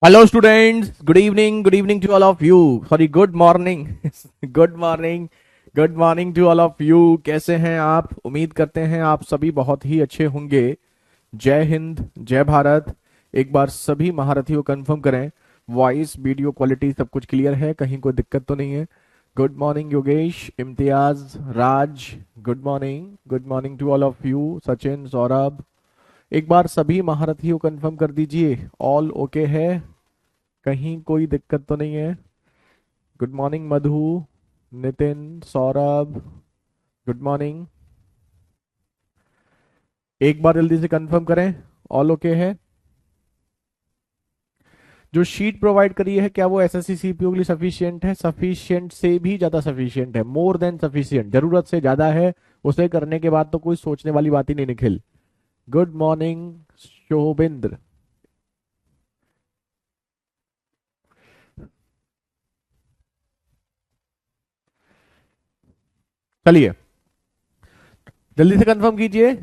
Hello students, good evening to all of you. Sorry, good morning. Good morning. Good morning to all of you. कैसे हैं आप? उम्मीद करते हैं आप सभी बहुत ही अच्छे होंगे। जय हिंद, जय भारत। एक बार सभी महारथियों कंफर्म करें, वॉइस वीडियो क्वालिटी सब कुछ क्लियर है, कहीं कोई दिक्कत तो नहीं है। Good morning Yogesh, Imtiaz, Raj. Good morning to all of you. Sachin, Saurabh. एक बार सभी महारथियों कंफर्म कर दीजिए, ऑल ओके है, कहीं कोई दिक्कत तो नहीं है। Good morning Madhu, Nitin, Saurabh. Good morning. एक बार जल्दी से कंफर्म करें, ऑल ओके है। जो शीट प्रोवाइड करी है क्या वो एसएससी सीपीयू के लिए सफिशियंट है? सफिशियंट से भी ज्यादा सफिशियंट है, मोर देन सफिशियंट, जरूरत से ज्यादा है। उसे करने के बाद तो कोई सोचने वाली बात ही नहीं निखिल। Good morning शोभिंद्र। चलिए जल्दी से कंफर्म कीजिए,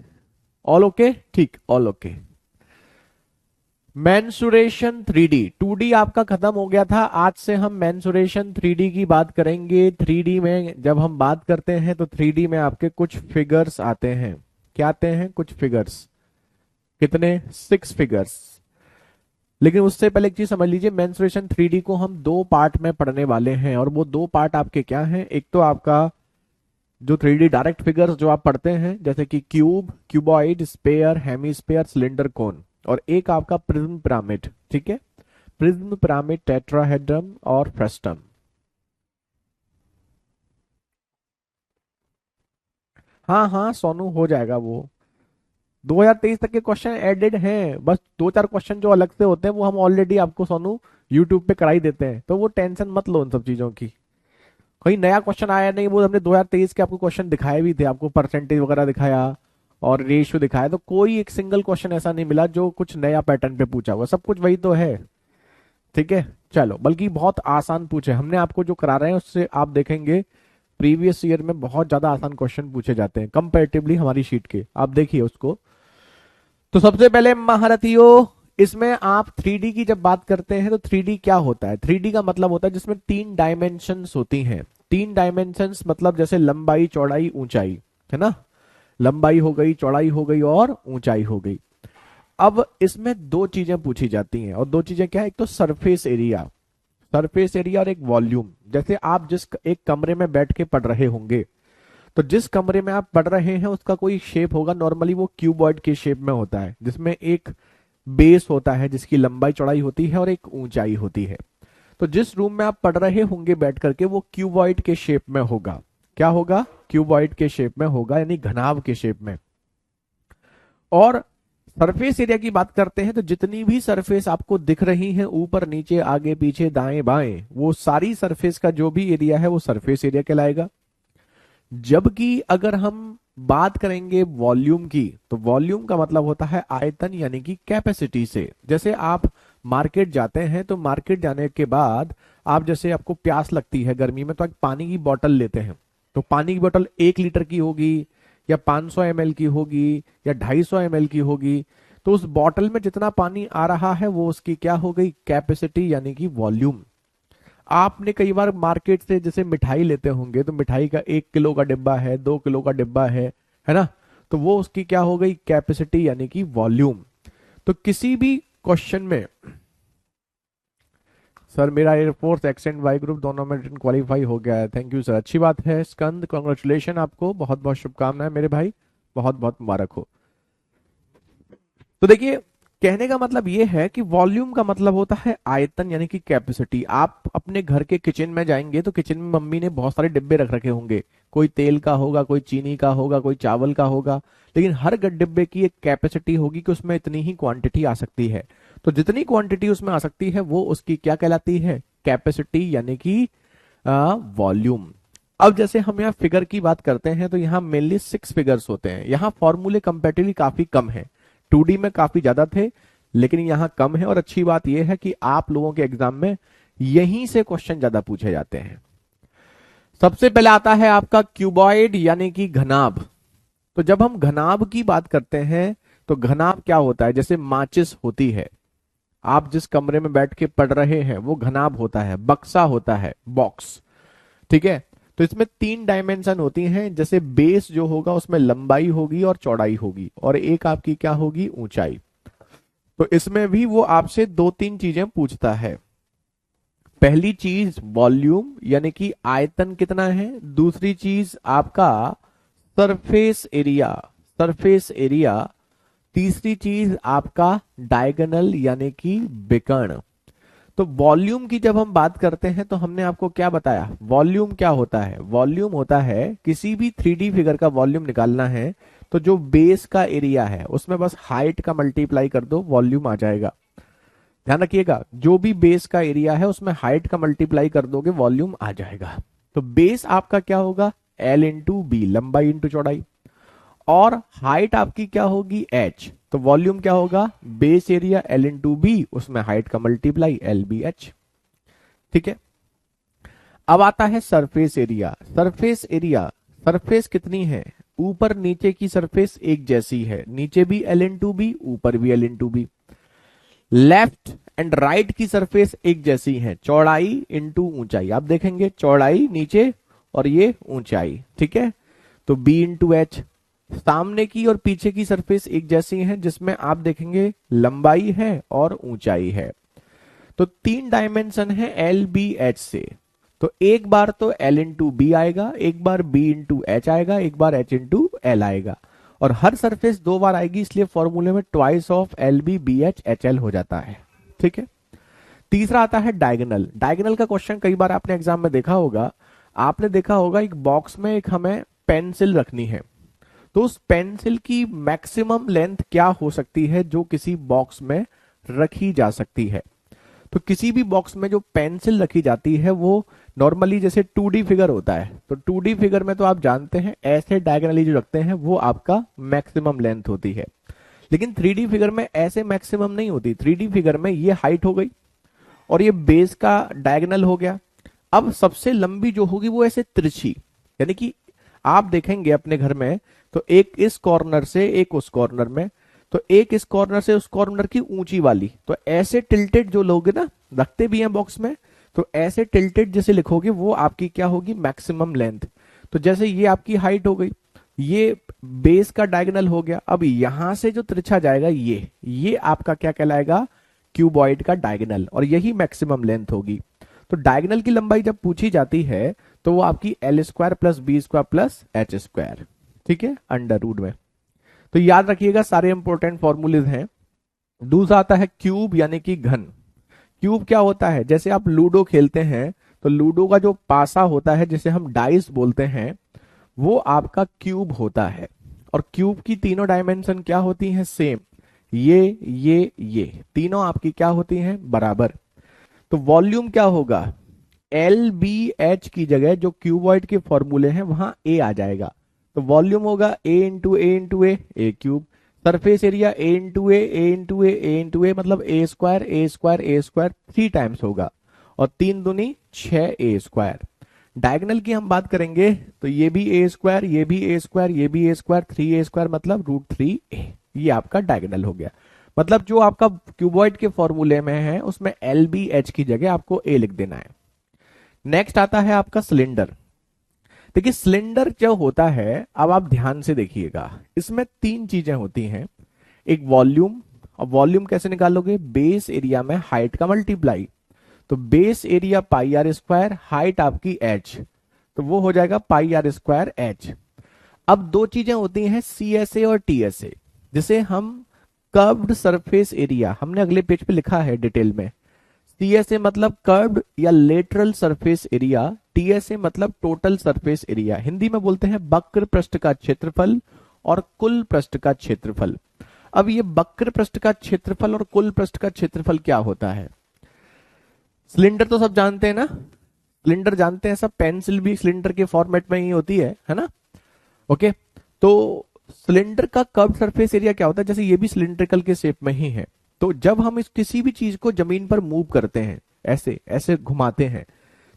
ऑल ओके। ठीक, all okay. Mensuration 3D, 2D आपका खत्म हो गया था। आज से हम मेंसुरेशन 3D की बात करेंगे। 3D में जब हम बात करते हैं तो 3D में आपके कुछ फिगर्स आते हैं। क्या आते हैं? कुछ फिगर्स। कितने? 6 फिगर्स। लेकिन उससे पहले एक चीज समझ लीजिए, मेंसुरेशन 3D को हम दो पार्ट में पढ़ने वाले हैं, और वो दो पार्ट आपके क्या हैं? एक तो आपका जो 3D डायरेक्ट फिगर्स जो आप पढ़ते हैं, जैसे कि क्यूब, क्यूबॉइड, स्पेयर, हेमीस्पेयर, सिलेंडर, कोन, और एक आपका प्रिज्म पिरामिड। ठीक है, प्रिज्म पिरामिड, टेट्राहेड्रम और फ्रेस्टम। हाँ हाँ सोनू, हो जाएगा वो। 2023 तक के क्वेश्चन एडेड हैं, बस दो चार क्वेश्चन जो अलग से होते हैं वो हम ऑलरेडी आपको सोनू यूट्यूब पे कराई देते हैं, तो वो टेंशन मत लो उन सब चीजों की। कोई नया क्वेश्चन आया नहीं, वो हमने 2023 के आपको क्वेश्चन दिखाए भी थे, आपको परसेंटेज वगैरह दिखाया और रेशियो दिखाया, तो कोई एक सिंगल क्वेश्चन ऐसा नहीं मिला जो कुछ नया पैटर्न पे पूछा हुआ, सब कुछ वही तो है। ठीक है, चलो, बल्कि बहुत आसान पूछे हमने आपको, जो करा रहे हैं उससे आप देखेंगे प्रीवियस ईयर में बहुत ज्यादा आसान क्वेश्चन पूछे जाते हैं कंपैरेटिवली हमारी शीट के, आप देखिए उसको। तो सबसे पहले महारथियों, इसमें आप 3D की जब बात करते हैं तो 3D क्या होता है? 3D का मतलब होता है जिसमें 3 डायमेंशंस होती हैं। 3 डायमेंशंस मतलब जैसे लंबाई, चौड़ाई, ऊंचाई, है ना? लंबाई हो गई, चौड़ाई हो गई और ऊंचाई हो गई। अब इसमें दो चीजें पूछी जाती हैं, और दो चीजें क्या है? एक तो सरफेस एरिया, सरफेस एरिया, और एक वॉल्यूम। जैसे आप जिस एक कमरे में बैठ के पढ़ रहे होंगे, तो जिस कमरे में आप पढ़ रहे हैं उसका कोई शेप होगा, नॉर्मली वो क्यूबॉइड के शेप में होता है, जिसमें एक बेस होता है जिसकी लंबाई चौड़ाई होती है और एक ऊंचाई होती है। तो जिस रूम में आप पढ़ रहे होंगे बैठ करके, वो क्यूबॉइड के शेप में होगा। क्या होगा? क्यूबॉइड के शेप में होगा, यानी घनाभ के शेप में। और सरफेस एरिया की बात करते हैं तो जितनी भी सरफेस आपको दिख रही हैं, ऊपर नीचे आगे पीछे दाएं बाएं, वो सारी सरफेस का जो भी एरिया है वो सरफेस एरिया कहलाएगा। जबकि अगर हम बात करेंगे वॉल्यूम की, तो वॉल्यूम का मतलब होता है आयतन, यानी कि कैपेसिटी से। जैसे आप मार्केट जाते हैं, तो मार्केट जाने के बाद आप, जैसे आपको प्यास लगती है गर्मी में, तो एक पानी की बोतल लेते हैं, तो पानी की बोतल 1 लीटर की होगी या 500 ml की होगी या 250 ml की होगी। तो उस बोतल में जितना पानी आ रहा है वो उसकी क्या हो गई? कैपेसिटी, यानी कि वॉल्यूम। आपने कई बार मार्केट से जैसे मिठाई लेते होंगे, तो मिठाई का 1 किलो का डिब्बा है, 2 किलो का डिब्बा है ना? तो वो उसकी क्या हो गई? कैपेसिटी, यानी कि वॉल्यूम। तो किसी भी क्वेश्चन में, सर मेरा एयरफोर्स एक्सेंट वाई ग्रुप दोनों में रिटन क्वालिफाई हो गया है, थैंक यू सर, अच्छी बात है। स्कंद, कॉन्ग्रेचुलेशन, आपको बहुत बहुत शुभकामनाएं मेरे भाई, बहुत बहुत मुबारक हो। तो देखिए, कहने का मतलब ये है कि वॉल्यूम का मतलब होता है आयतन, यानी कि कैपेसिटी। आप अपने घर के किचन में जाएंगे तो किचन में मम्मी ने बहुत सारे डिब्बे रख रखे होंगे, कोई तेल का होगा, कोई चीनी का होगा, कोई चावल का होगा, लेकिन हर डिब्बे की एक कैपेसिटी होगी कि उसमें इतनी ही क्वांटिटी आ सकती है। तो जितनी क्वांटिटी उसमें आ सकती है वो उसकी क्या कहलाती है? कैपेसिटी, यानी कि वॉल्यूम। अब जैसे हम यहाँ फिगर की बात करते हैं तो यहाँ मेनली 6 फिगर्स होते हैं। यहाँ फॉर्मूले कंपेरेटिवली काफी कम है, 2D में काफी ज्यादा थे, लेकिन यहाँ कम है। और अच्छी बात यह है कि आप लोगों के एग्जाम में यहीं से क्वेश्चन ज्यादा पूछे जाते हैं। सबसे पहले आता है आपका क्यूबॉइड, यानी कि घनाभ। तो जब हम घनाभ की बात करते हैं तो घनाभ क्या होता है? जैसे माचिस होती है, आप जिस कमरे में बैठ के पढ़ रहे हैं वो घनाभ होता है, बक्सा होता है, बॉक्स। ठीक है। तो इसमें 3 डायमेंशन होती हैं, जैसे बेस जो होगा उसमें लंबाई होगी और चौड़ाई होगी, और एक आपकी क्या होगी, ऊंचाई। तो इसमें भी वो आपसे 2-3 चीजें पूछता है। पहली चीज वॉल्यूम यानी कि आयतन कितना है, दूसरी चीज आपका सरफेस एरिया, सरफेस एरिया, तीसरी चीज आपका डायगोनल यानी कि विकर्ण। तो वॉल्यूम की जब हम बात करते हैं तो हमने आपको क्या बताया, वॉल्यूम क्या होता है, वॉल्यूम होता है किसी भी 3D फिगर का वॉल्यूम निकालना है तो जो बेस का एरिया है उसमें बस हाइट का मल्टीप्लाई कर दो, वॉल्यूम आ जाएगा। ध्यान रखिएगा, जो भी बेस का एरिया है उसमें हाइट का मल्टीप्लाई कर दोगे, वॉल्यूम आ जाएगा। तो बेस आपका क्या होगा, L इंटू बी, लंबाई इंटू चौड़ाई, और हाइट आपकी क्या होगी, H। तो वॉल्यूम क्या होगा, base area L into B, उसमें हाइट का मल्टीप्लाई LBH। ठीक है। अब आता है surface area. Surface area, surface कितनी है, ऊपर नीचे की सरफेस एक जैसी है, नीचे भी L इंटू बी, ऊपर भी L into B. Left and right की सरफेस एक जैसी है, चौड़ाई इंटू ऊंचाई। आप देखेंगे चौड़ाई नीचे और ये ऊंचाई। ठीक है। तो B इंटू एच। सामने की और पीछे की सरफेस एक जैसी है, जिसमें आप देखेंगे लंबाई है और ऊंचाई है। तो 3 डायमेंशन है एल बी एच से। तो एक बार तो L इंटू बी आएगा, एक बार B इंटू एच आएगा, एक बार H इंटू एल आएगा, और हर सरफेस 2 बार आएगी, इसलिए फॉर्मूले में twice of LB BH HL हो जाता है। ठीक है। तीसरा आता है डायगोनल। डायगोनल का क्वेश्चन कई बार आपने एग्जाम में देखा होगा। आपने देखा होगा एक बॉक्स में एक हमें पेंसिल रखनी है, तो उस पेंसिल की मैक्सिमम लेंथ क्या हो सकती है जो किसी बॉक्स में रखी जा सकती है। तो किसी भी बॉक्स में जो पेंसिल रखी जाती है वो नॉर्मली जैसे 2D फिगर होता है, तो 2D फिगर में तो आप जानते हैं ऐसे डायगोनली जो रखते हैं वो आपका मैक्सिमम लेंथ होती है। लेकिन 3D फिगर में ऐसे मैक्सिमम नहीं होती। 3D फिगर में ये हाइट हो गई और ये बेस का डायगोनल हो गया। अब सबसे लंबी जो होगी वो ऐसे तिरछी, यानी कि आप देखेंगे अपने घर में तो एक इस कॉर्नर से एक उस कॉर्नर में, तो एक इस कॉर्नर से उस कॉर्नर की ऊंची वाली, तो ऐसे टिल्टेड जो लोगे ना, रखते भी हैं बॉक्स में, तो ऐसे टिल्टेड जैसे लिखोगे वो आपकी क्या होगी, मैक्सिमम लेंथ। तो जैसे ये आपकी हाइट हो गई, ये बेस का डायगोनल हो गया। अब यहां से जो तिरछा जाएगा ये आपका क्या कहलाएगा, क्यूबॉइड का डायगोनल, और यही मैक्सिमम लेंथ होगी। तो डायगोनल की लंबाई जब पूछी जाती है तो वो आपकी L² plus B² plus H²। ठीक है, अंडर रूट में। तो याद रखिएगा सारे इंपॉर्टेंट फॉर्मूलेज हैं। दूसरा आता है क्यूब यानी कि घन। क्यूब क्या होता है, जैसे आप लूडो खेलते हैं तो लूडो का जो पासा होता है जिसे हम डाइस बोलते हैं वो आपका क्यूब होता है। और क्यूब की तीनों डायमेंशन क्या होती हैं, सेम। ये तीनों आपकी क्या होती हैं, बराबर। तो वॉल्यूम क्या होगा, LBH की जगह जो क्यूबॉइड के फॉर्मूले हैं वहां A आ जाएगा। तो वॉल्यूम होगा A into A into A cube. Surface area A into A मतलब A² 3 टाइम्स होगा, और 3 दूनी 6 A²। डायगोनल की हम बात करेंगे तो ये भी A², ये भी A², ये भी A², 3A² मतलब √3A। ये आपका डायगोनल हो गया। मतलब जो आपका क्यूबॉइड के फॉर्मूले में है उसमें LBH की जगह आपको A लिख देना है। नेक्स्ट आता है आपका सिलेंडर। देखिए सिलेंडर जो होता है, अब आप ध्यान से देखिएगा, इसमें 3 चीजें होती हैं। एक वॉल्यूम, अब वॉल्यूम कैसे निकालोगे, बेस एरिया में हाइट का मल्टीप्लाई। तो बेस एरिया πr², हाइट आपकी h, तो वो हो जाएगा πr² h। अब 2 चीजें होती हैं CSA और TSA, जिसे हम कर्व्ड सरफेस एरिया, हमने अगले पेज पे लिखा है डिटेल में। CSA मतलब कर्व्ड या लेटरल सरफेस एरिया, TSA मतलब टोटल सरफेस एरिया। हिंदी में बोलते हैं वक्र पृष्ठ का क्षेत्रफल और कुल पृष्ठ का क्षेत्रफल। अब ये वक्र पृष्ठ का क्षेत्रफल और कुल पृष्ठ का क्षेत्रफल क्या होता है, सिलेंडर तो सब जानते हैं ना, सिलेंडर जानते हैं सब, पेंसिल भी सिलेंडर के फॉर्मेट में ही होती है ना। ओके, तो सिलेंडर का कर्व सरफेस एरिया क्या होता है, जैसे ये भी सिलिंड्रिकल के शेप में ही है। तो जब हम इस किसी भी चीज को जमीन पर मूव करते हैं, ऐसे ऐसे घुमाते हैं,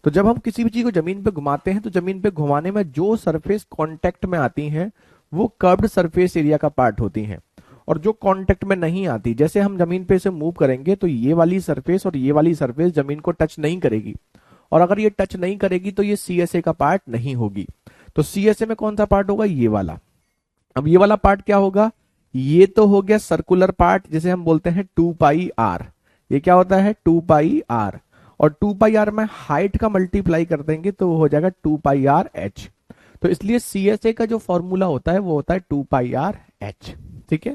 तो जब हम किसी भी चीज को जमीन पे घुमाते हैं तो जमीन पे घुमाने में जो सरफेस कांटेक्ट में आती हैं वो कर्व्ड सरफेस एरिया का पार्ट होती हैं। और जो कांटेक्ट में नहीं आती, जैसे हम जमीन पे से मूव करेंगे तो ये वाली सरफेस और ये वाली सरफेस जमीन को टच नहीं करेगी, और अगर ये टच नहीं करेगी तो ये सीएसए का पार्ट नहीं होगी। तो सीएसए में कौन सा पार्ट होगा, ये वाला। अब ये वाला पार्ट क्या होगा, ये तो हो गया सर्कुलर पार्ट जिसे हम बोलते हैं 2πr। ये क्या होता है 2πr, और 2πr में हाइट का मल्टीप्लाई कर देंगे तो वो हो जाएगा 2πrh। तो इसलिए सीएसए का जो फॉर्मूला होता है वो होता है 2πrh। ठीक है,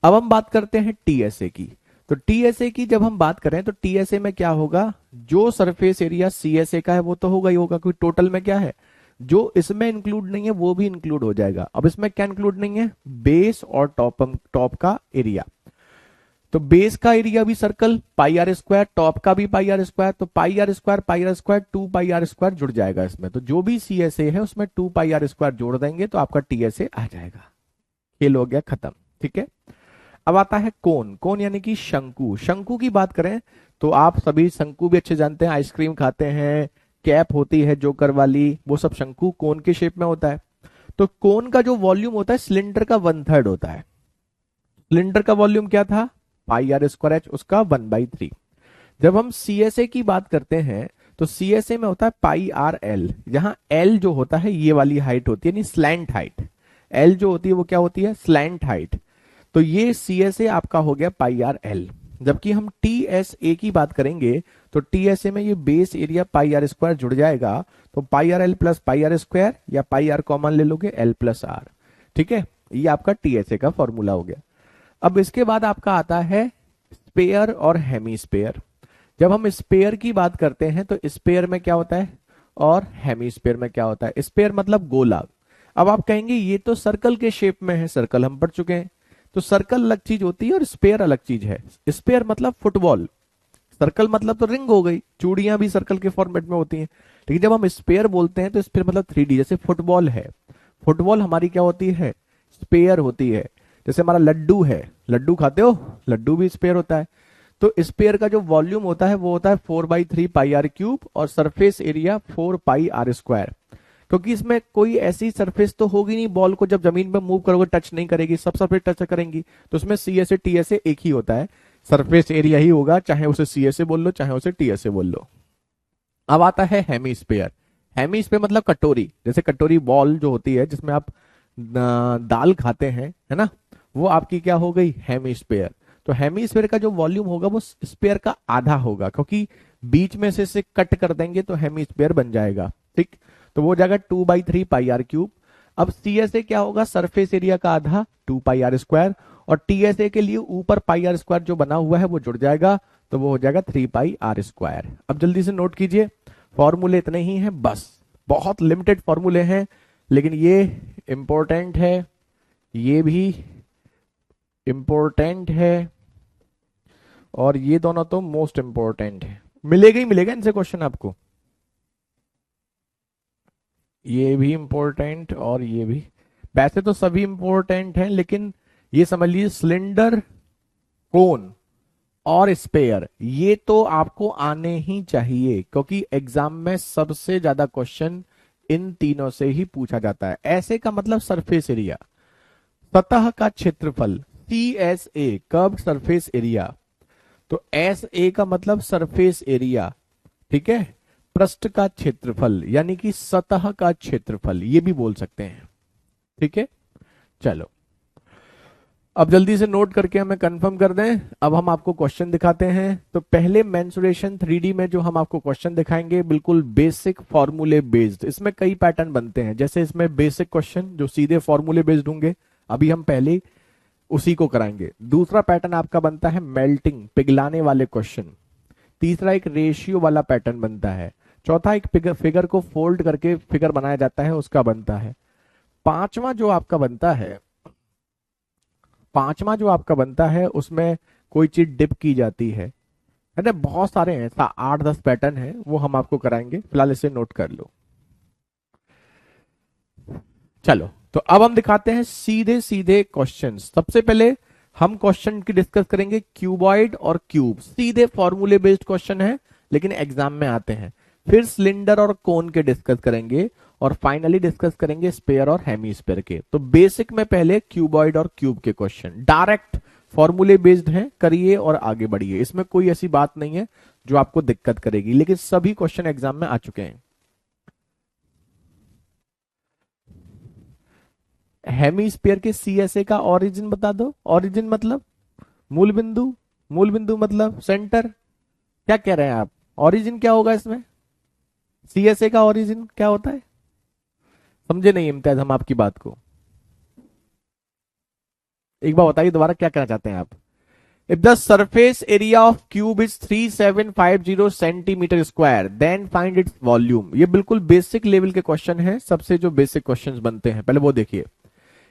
अब हम बात करते हैं टीएसए की। तो टीएसए की जब हम बात करें तो टीएसए में क्या होगा, जो सरफेस एरिया सीएसए का है वो तो होगा ही होगा, क्योंकि टोटल में क्या है, जो इसमें इंक्लूड नहीं है वो भी इंक्लूड हो जाएगा। अब इसमें क्या इंक्लूड नहीं है, बेस और टॉप का एरिया। तो बेस का एरिया भी सर्कल πr², टॉप का भी πr², तो πr² 2πr² जुड़ जाएगा इसमें। तो जो भी सीएसए है उसमें 2πr² जोड़ देंगे तो आपका टीएसए आ जाएगा। खेल हो गया खत्म। ठीक है, अब आता है कोन। कोन यानी कि शंकु। शंकु की बात करें तो आप सभी शंकु भी अच्छे जानते हैं, आइसक्रीम खाते हैं, कैप होती है जोकर वाली, वो सब शंकु कोन के शेप में होता है। तो कोन का जो वॉल्यूम होता है सिलेंडर का 1/3 होता है। सिलेंडर का वॉल्यूम क्या था πr², उसका 1/3। जब हम सीएसए की बात करते हैं तो सीएसए में होता है πrl, जहां l जो होता है ये वाली हाइट होती है, यानी स्लैंट हाइट। l जो होती है वो क्या होती है, स्लैंट हाइट। तो ये सीएसए आपका हो गया πrl। जबकि हम टीएसए की बात करेंगे तो टीएसए में ये बेस एरिया πr² जुड़ जाएगा, तो πrl प्लस πr² या πr कॉमन ले लोगे l+r। ठीक है, ये आपका टीएसए का फॉर्मूला हो गया। अब इसके बाद आपका आता है स्पेयर और हेमीस्पेयर। जब हम स्पेयर की बात करते हैं तो स्पेयर में क्या होता है और हेमीस्पेयर में क्या होता है। स्पेयर मतलब गोला। अब आप कहेंगे ये तो सर्कल के शेप में है, सर्कल हम पढ़ चुके हैं। तो सर्कल अलग चीज होती है और स्पेयर अलग चीज है। स्पेयर मतलब फुटबॉल, सर्कल मतलब तो रिंग हो गई, चूड़ियां भी सर्कल के फॉर्मेट में होती हैं। लेकिन जब हम स्पेयर बोलते हैं तो स्पेयर मतलब 3D, जैसे फुटबॉल है, फुटबॉल हमारी क्या होती है, स्पेयर होती है। जैसे हमारा लड्डू है, लड्डू खाते हो, लड्डू भी स्पेयर होता है। तो स्पेयर का जो वॉल्यूम होता है वो होता है 4/3πr³ और सरफेस एरिया 4πr²। क्योंकि इसमें कोई ऐसी सरफेस तो होगी नहीं, बॉल को जब जमीन पे मूव करोगे टच नहीं करेगी, सब सरफेस टच करेंगी। तो उसमें सीएसए टीएसए एक ही होता है, सरफेस एरिया ही होगा, चाहे उसे सीएसए बोल लो चाहे उसे टीएसए बोल लो। अब आता है हेमीस्फेयर। हेमीस्फेयर मतलब कटोरी, जैसे कटोरी बॉल जो होती है जिसमें आप दाल खाते हैं, है ना, वो आपकी क्या हो गई, हेमीस्फेयर। तो हेमीस्फेयर का जो वॉल्यूम होगा वो स्पेयर का आधा होगा, क्योंकि बीच में से इसे कट कर देंगे तो हेमीस्फेयर बन जाएगा। ठीक, तो वो हो जाएगा 2/3πr³। अब सीएसए क्या होगा, सरफेस एरिया का आधा 2πr², और टीएसए के लिए ऊपर πr² जो बना हुआ है वो जुड़ जाएगा, तो वो हो जाएगा 3πr²। अब जल्दी से नोट कीजिए, फॉर्मूले इतने ही हैं बस, बहुत लिमिटेड फॉर्मूले हैं, लेकिन ये इंपॉर्टेंट है, ये भी इंपॉर्टेंट है, और ये दोनों तो मोस्ट इंपॉर्टेंट है। मिलेगा ही मिलेगा इनसे क्वेश्चन आपको, ये भी इंपॉर्टेंट और ये भी। वैसे तो सभी इंपॉर्टेंट हैं, लेकिन ये समझ लीजिए सिलेंडर, कोन और स्पेयर, ये तो आपको आने ही चाहिए, क्योंकि एग्जाम में सबसे ज्यादा क्वेश्चन इन तीनों से ही पूछा जाता है। ऐसे का मतलब सरफेस एरिया, सतह का क्षेत्रफल, CSA कर्व सरफेस एरिया, तो SA का मतलब सरफेस एरिया। ठीक है, पृष्ठ का क्षेत्रफल यानी कि सतह का क्षेत्रफल, ये भी बोल सकते हैं। ठीक है, चलो अब जल्दी से नोट करके हमें कंफर्म कर दें। अब हम आपको क्वेश्चन दिखाते हैं। तो पहले मेंसुरेशन 3D में जो हम आपको क्वेश्चन दिखाएंगे बिल्कुल बेसिक फॉर्मूले बेस्ड, इसमें कई पैटर्न बनते हैं। जैसे इसमें बेसिक क्वेश्चन जो सीधे फॉर्मूले बेस्ड होंगे, अभी हम पहले उसी को कराएंगे। दूसरा पैटर्न आपका बनता है मेल्टिंग, पिघलाने वाले क्वेश्चन। तीसरा एक रेशियो वाला पैटर्न बनता है। चौथा एक फिगर को फोल्ड करके फिगर बनाया जाता है, उसका बनता है। पांचवा जो आपका बनता है उसमें कोई चीज डिप की जाती है ना, बहुत सारे हैं, 8-10 पैटर्न है, वो हम आपको कराएंगे। फिलहाल इसे नोट कर लो। चलो, तो अब हम दिखाते हैं सीधे सीधे क्वेश्चन। सबसे पहले हम क्वेश्चन की डिस्कस करेंगे क्यूबॉइड और क्यूब, सीधे फॉर्मूले बेस्ड क्वेश्चन है लेकिन एग्जाम में आते हैं। फिर सिलेंडर और कोन के डिस्कस करेंगे, और फाइनली डिस्कस करेंगे स्पेयर और हेमीस्फेयर के। तो बेसिक में पहले क्यूबॉइड और क्यूब के क्वेश्चन डायरेक्ट फॉर्मूले बेस्ड हैं, करिए और आगे बढ़िए। इसमें कोई ऐसी बात नहीं है जो आपको दिक्कत करेगी, लेकिन सभी क्वेश्चन एग्जाम में आ चुके हैं। हेमीस्फीयर के सीएसए का ओरिजिन बता दो। ओरिजिन मतलब मूल बिंदु, मूल बिंदु मतलब सेंटर। क्या कह रहे हैं आप? ओरिजिन क्या होगा इसमें? सीएसए का ओरिजिन क्या होता है? समझे नहीं इम्तियाज हम आपकी बात को? एक बार बताइए दोबारा, क्या कहना चाहते हैं आप? If the surface area of cube is 3750 centimetre square then find its volume. ये बिल्कुल बेसिक लेवल के क्वेश्चन है, सबसे जो बेसिक क्वेश्चंस बनते हैं पहले वो देखिए।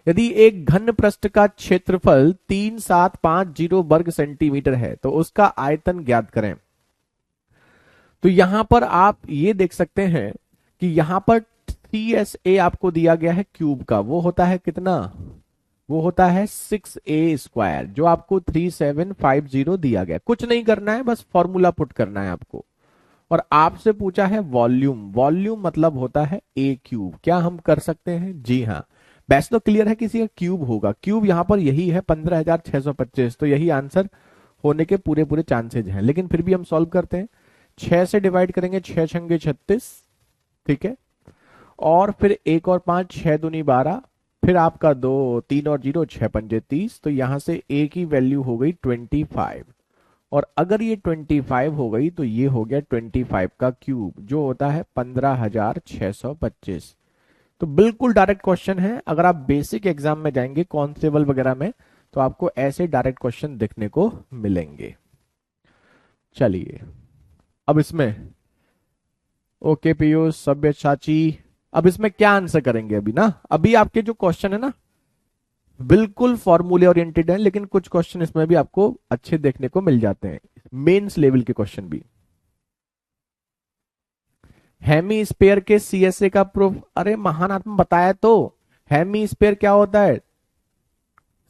यदि एक घन पृष्ठ का क्षेत्रफल 3750 वर्ग सेंटीमीटर है तो उसका आयतन ज्ञात करें। तो यहां पर आप ये देख सकते हैं कि यहां पर CSA आपको दिया गया है क्यूब का, वो होता है कितना? वो होता है 6A² जो आपको 3750 दिया गया। कुछ नहीं करना है, बस फॉर्मूला पुट करना है आपको। और आपसे पूछा है वॉल्यूम। वॉल्यूम मतलब होता है A³। क्या हम कर सकते हैं? जी हाँ। वैसे तो क्लियर है किसी का क्यूब होगा, क्यूब यहां पर यही है 15,625, तो यही आंसर होने के पूरे पूरे चांसेज हैं। लेकिन फिर भी हम सॉल्व करते हैं। 6 से डिवाइड करेंगे, 6 छंगे 36, ठीक है। और फिर 1 और 5, 6 दूनी 12, फिर आपका 2, 3 और 0, 6 पंजे 30। तो यहां से A की वैल्यू हो गई 25। और अगर ये 25 हो गई तो ये हो गया 25 का क्यूब जो होता है 15,625। तो बिल्कुल डायरेक्ट क्वेश्चन है। अगर आप बेसिक एग्जाम में जाएंगे कांस्टेबल वगैरह में तो आपको ऐसे डायरेक्ट क्वेश्चन देखने को मिलेंगे। चलिए अब इसमें ओके पीयूष सब्यसाची, अब इसमें क्या आंसर करेंगे? अभी ना, अभी आपके जो क्वेश्चन है ना बिल्कुल फॉर्मूले ओरिएंटेड है, लेकिन कुछ क्वेश्चन इसमें भी आपको अच्छे देखने को मिल जाते हैं, मेंस लेवल के क्वेश्चन भी। हेमी स्पेयर के सीएसए का प्रूफ, अरे महान आत्मा बताया तो। हेमी स्पेयर क्या होता है?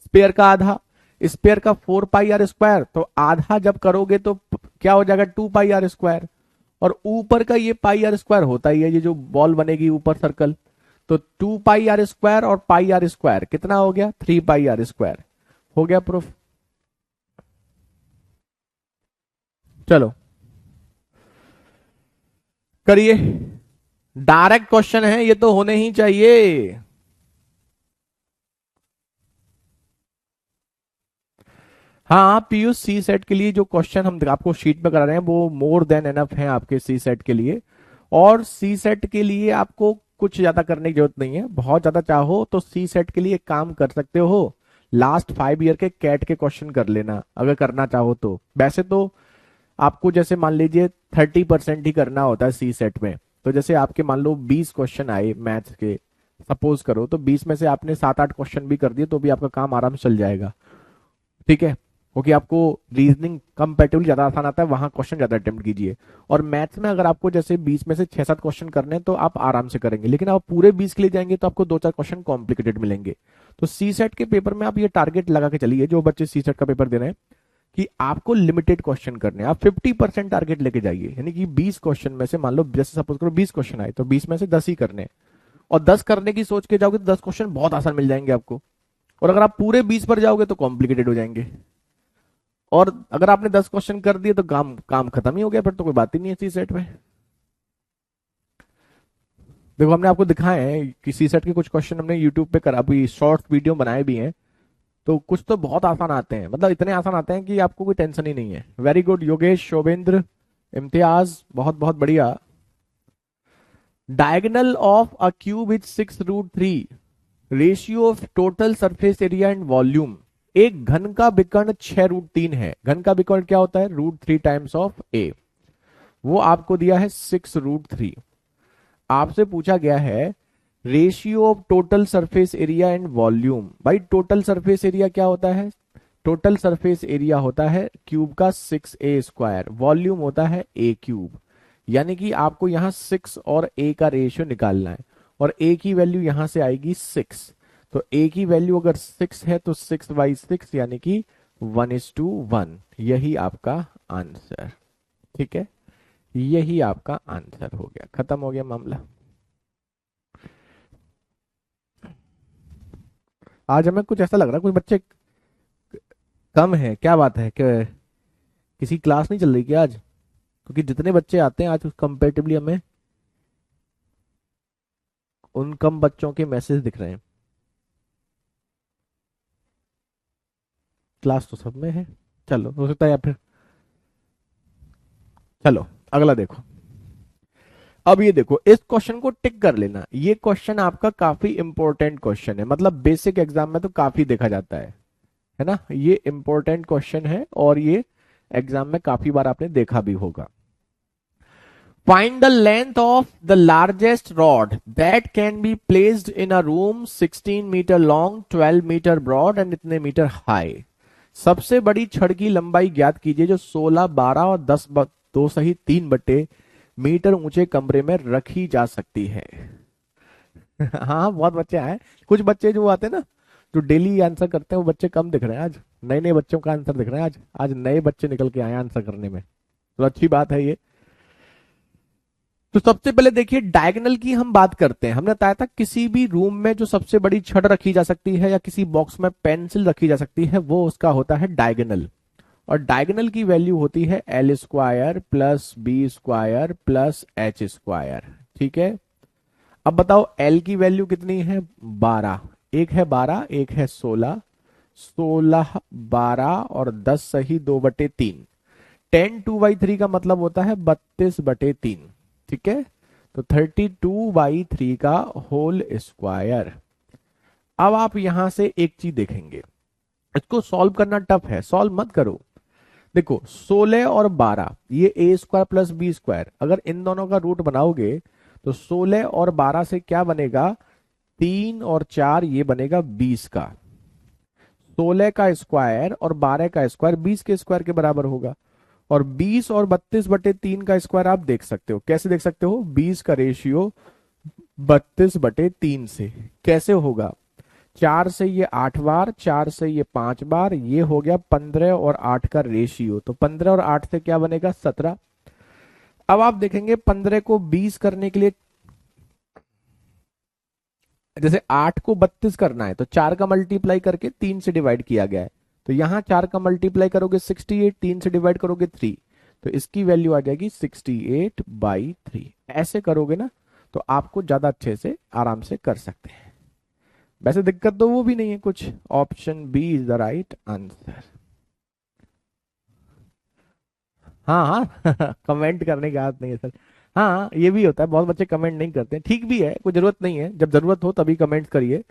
स्पेयर का आधा, स्पेयर का 4πr², तो आधा जब करोगे तो क्या हो जाएगा? 2πr²। और ऊपर का ये πr² होता ही है, ये जो बॉल बनेगी ऊपर सर्कल। तो 2πr² और πr² कितना हो गया? 3πr²। हो गया प्रूफ। चलो करिए, डायरेक्ट क्वेश्चन है ये तो होने ही चाहिए। हाँ पीयूष, सी सेट के लिए जो क्वेश्चन हम आपको शीट पे करा रहे हैं वो मोर देन एनफ है आपके सी सेट के लिए। और सी सेट के लिए आपको कुछ ज्यादा करने की जरूरत नहीं है। बहुत ज्यादा चाहो तो सी सेट के लिए एक काम कर सकते हो, लास्ट 5 ईयर के कैट के क्वेश्चन कर लेना अगर करना चाहो तो। वैसे तो आपको जैसे मान लीजिए 30% ही करना होता है सी सेट में। तो जैसे आपके मान लो 20 क्वेश्चन आए मैथ्स के, सपोज करो, तो 20 में से आपने 7-8 क्वेश्चन भी कर दिए तो भी आपका काम आराम से चल जाएगा, ठीक है। क्योंकि आपको रीजनिंग कंपैरेटिवली ज्यादा आसान आता है, वहां क्वेश्चन ज्यादा अटेम्प्ट कीजिए। और मैथ्स में अगर आपको जैसे 20 में से 6-7 क्वेश्चन करने हैं तो आप आराम से करेंगे, लेकिन आप पूरे 20 के लिए जाएंगे तो आपको 2-4 क्वेश्चन कॉम्प्लिकेटेड मिलेंगे। तो सी सेट के पेपर में आप ये टारगेट लगा के चलिए, जो बच्चे सी सेट का पेपर दे रहे हैं, कि आपको लिमिटेड क्वेश्चन करने हैं। आप 50% टारगेट लेके जाइए, यानी कि 20 क्वेश्चन में से मान लो जैसे सपोज करो 20 क्वेश्चन आए तो 20 में से 10 ही करने हैं। और 10 करने की सोच के जाओगे तो 10 क्वेश्चन बहुत आसान मिल जाएंगे आपको। और अगर आप पूरे 20 पर जाओगे तो कॉम्प्लिकेटेड हो जाएंगे। और अगर आपने 10 क्वेश्चन कर दिए तो काम काम खत्म ही हो गया, फिर तो कोई बात ही नहीं है सी सेट में। देखो हमने आपको दिखाए हैं कि सी सेट के कुछ क्वेश्चन हमने यूट्यूब पे करा, अभी शॉर्ट वीडियो बनाए भी हैं। तो कुछ तो बहुत आसान आते हैं, मतलब इतने आसान आते हैं कि आपको कोई टेंशन ही नहीं है। वेरी गुड योगेश, शोभेंद्र, इम्तियाज, बहुत बहुत बढ़िया। Diagonal of a cube is 6√3, ratio of total surface area and volume. एक घन का विकर्ण 6√3 है। घन का विकर्ण क्या होता है? √3 टाइम्स ऑफ ए। वो आपको दिया है 6√3। आपसे पूछा गया है ratio of total surface area and volume. भाई टोटल सरफेस एरिया क्या होता है? टोटल सरफेस एरिया होता है क्यूब का 6a², वॉल्यूम होता है A³। यानी कि आपको यहां 6 और a का रेशियो निकालना है, और a की वैल्यू यहां से आएगी 6। तो a की वैल्यू अगर 6 है तो 6/6 यानी कि 1:1। यही आपका आंसर, ठीक है। यही आपका आंसर हो गया, खत्म हो गया मामला। आज हमें कुछ ऐसा लग रहा है कुछ बच्चे कम है, क्या बात है कि किसी क्लास नहीं चल रही क्या आज? क्योंकि जितने बच्चे आते हैं आज कंपेरेटिवली हमें उन कम बच्चों के मैसेज दिख रहे हैं। क्लास तो सब में है। चलो हो सकता है, या फिर चलो अगला देखो। अब ये देखो, इस क्वेश्चन को टिक कर लेना, ये क्वेश्चन आपका काफी इंपॉर्टेंट क्वेश्चन है, मतलब बेसिक एग्जाम में तो काफी देखा जाता है ना। ये इंपॉर्टेंट क्वेश्चन है और ये एग्जाम में काफी बार आपने देखा भी होगा। Find the length of the largest rod that can be placed in a room 16 metre long, 12 metre broad and इतने मीटर high। सबसे बड़ी छड़ की लंबाई ज्ञात कीजिए जो 16, 12 और 10 दो सही 3/मीटर ऊंचे कमरे में रखी जा सकती है। हाँ बहुत बच्चे आए। कुछ बच्चे जो आते हैं ना, जो डेली आंसर करते हैं, वो बच्चे कम दिख रहे हैं आज। नए नए बच्चों का आंसर दिख रहा है आज। आज नए बच्चे निकल के आए आंसर करने में, तो अच्छी बात है ये। तो सबसे पहले देखिए, डायगोनल की हम बात करते हैं। हमने बताया था किसी भी रूम में जो सबसे बड़ी छड़ रखी जा सकती है या किसी बॉक्स में पेंसिल रखी जा सकती है, वो उसका होता है डायगोनल। और डायगोनल की वैल्यू होती है L square plus B square plus H square. ठीक है, अब बताओ एल की वैल्यू कितनी है? 12। एक है 12, एक है 16। 16, 12 और 10 सही 2/3। 10/2/3 का मतलब होता है 32/3। ठीक है, तो 32/3 का होल स्क्वायर। अब आप यहां से एक चीज देखेंगे, इसको सॉल्व करना टफ है, सॉल्व मत करो। देखो 16 और 12 ये ए स्क्वायर प्लस बी स्क्वायर, अगर इन दोनों का रूट बनाओगे तो 16 और 12 से क्या बनेगा? 3 और 4 ये बनेगा 20 का। 16 का स्क्वायर और 12 का स्क्वायर 20 के स्क्वायर के बराबर होगा। और 20 और 32/3 का स्क्वायर आप देख सकते हो, कैसे देख सकते हो? 20 का रेशियो 32/3 से कैसे होगा? 4 से ये 8 बार, 4 से ये 5 बार, ये हो गया 15 और 8 का रेशियो, तो 15 और 8 से क्या बनेगा? 17। अब आप देखेंगे 15 को 20 करने के लिए, जैसे 8 को 32 करना है तो 4 का मल्टीप्लाई करके 3 से डिवाइड किया गया है। तो यहां 4 का मल्टीप्लाई करोगे 68, 3 से डिवाइड करोगे 3, तो इसकी वैल्यू आ जाएगी 68/3। ऐसे करोगे ना तो आपको ज्यादा अच्छे से आराम से कर सकते हैं। वैसे दिक्कत तो वो भी नहीं है कुछ। Option B is the right answer. हाँ हाँ कमेंट करने की आदत नहीं है सर। हाँ ये भी होता है, बहुत बच्चे कमेंट नहीं करते हैं, ठीक भी है, कोई जरूरत नहीं है, जब जरूरत हो तभी कमेंट करिए।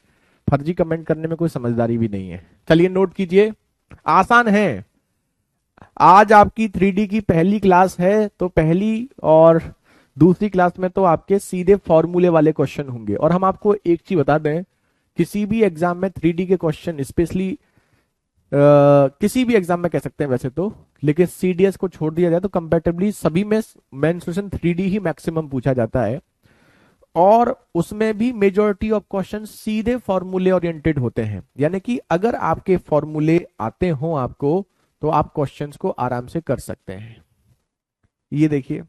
फर्जी कमेंट करने में कोई समझदारी भी नहीं है। चलिए नोट कीजिए, आसान है। आज आपकी 3D की पहली क्लास है, तो पहली और दूसरी क्लास में तो आपके सीधे फॉर्मूले वाले क्वेश्चन होंगे। और हम आपको एक चीज बता दें, किसी भी एग्जाम में 3D के क्वेश्चन, स्पेशली किसी भी एग्जाम में कह सकते हैं वैसे तो, लेकिन सीडीएस को छोड़ दिया जाए तो कंपैरेटिवली सभी में मेंसुरेशन 3D ही मैक्सिमम पूछा जाता है। और उसमें भी मेजॉरिटी ऑफ क्वेश्चन सीधे फॉर्मूले ओरिएंटेड होते हैं, यानी कि अगर आपके फॉर्मूले आते हो आपको तो आप क्वेश्चंस को आराम से कर सकते हैं। ये देखिए,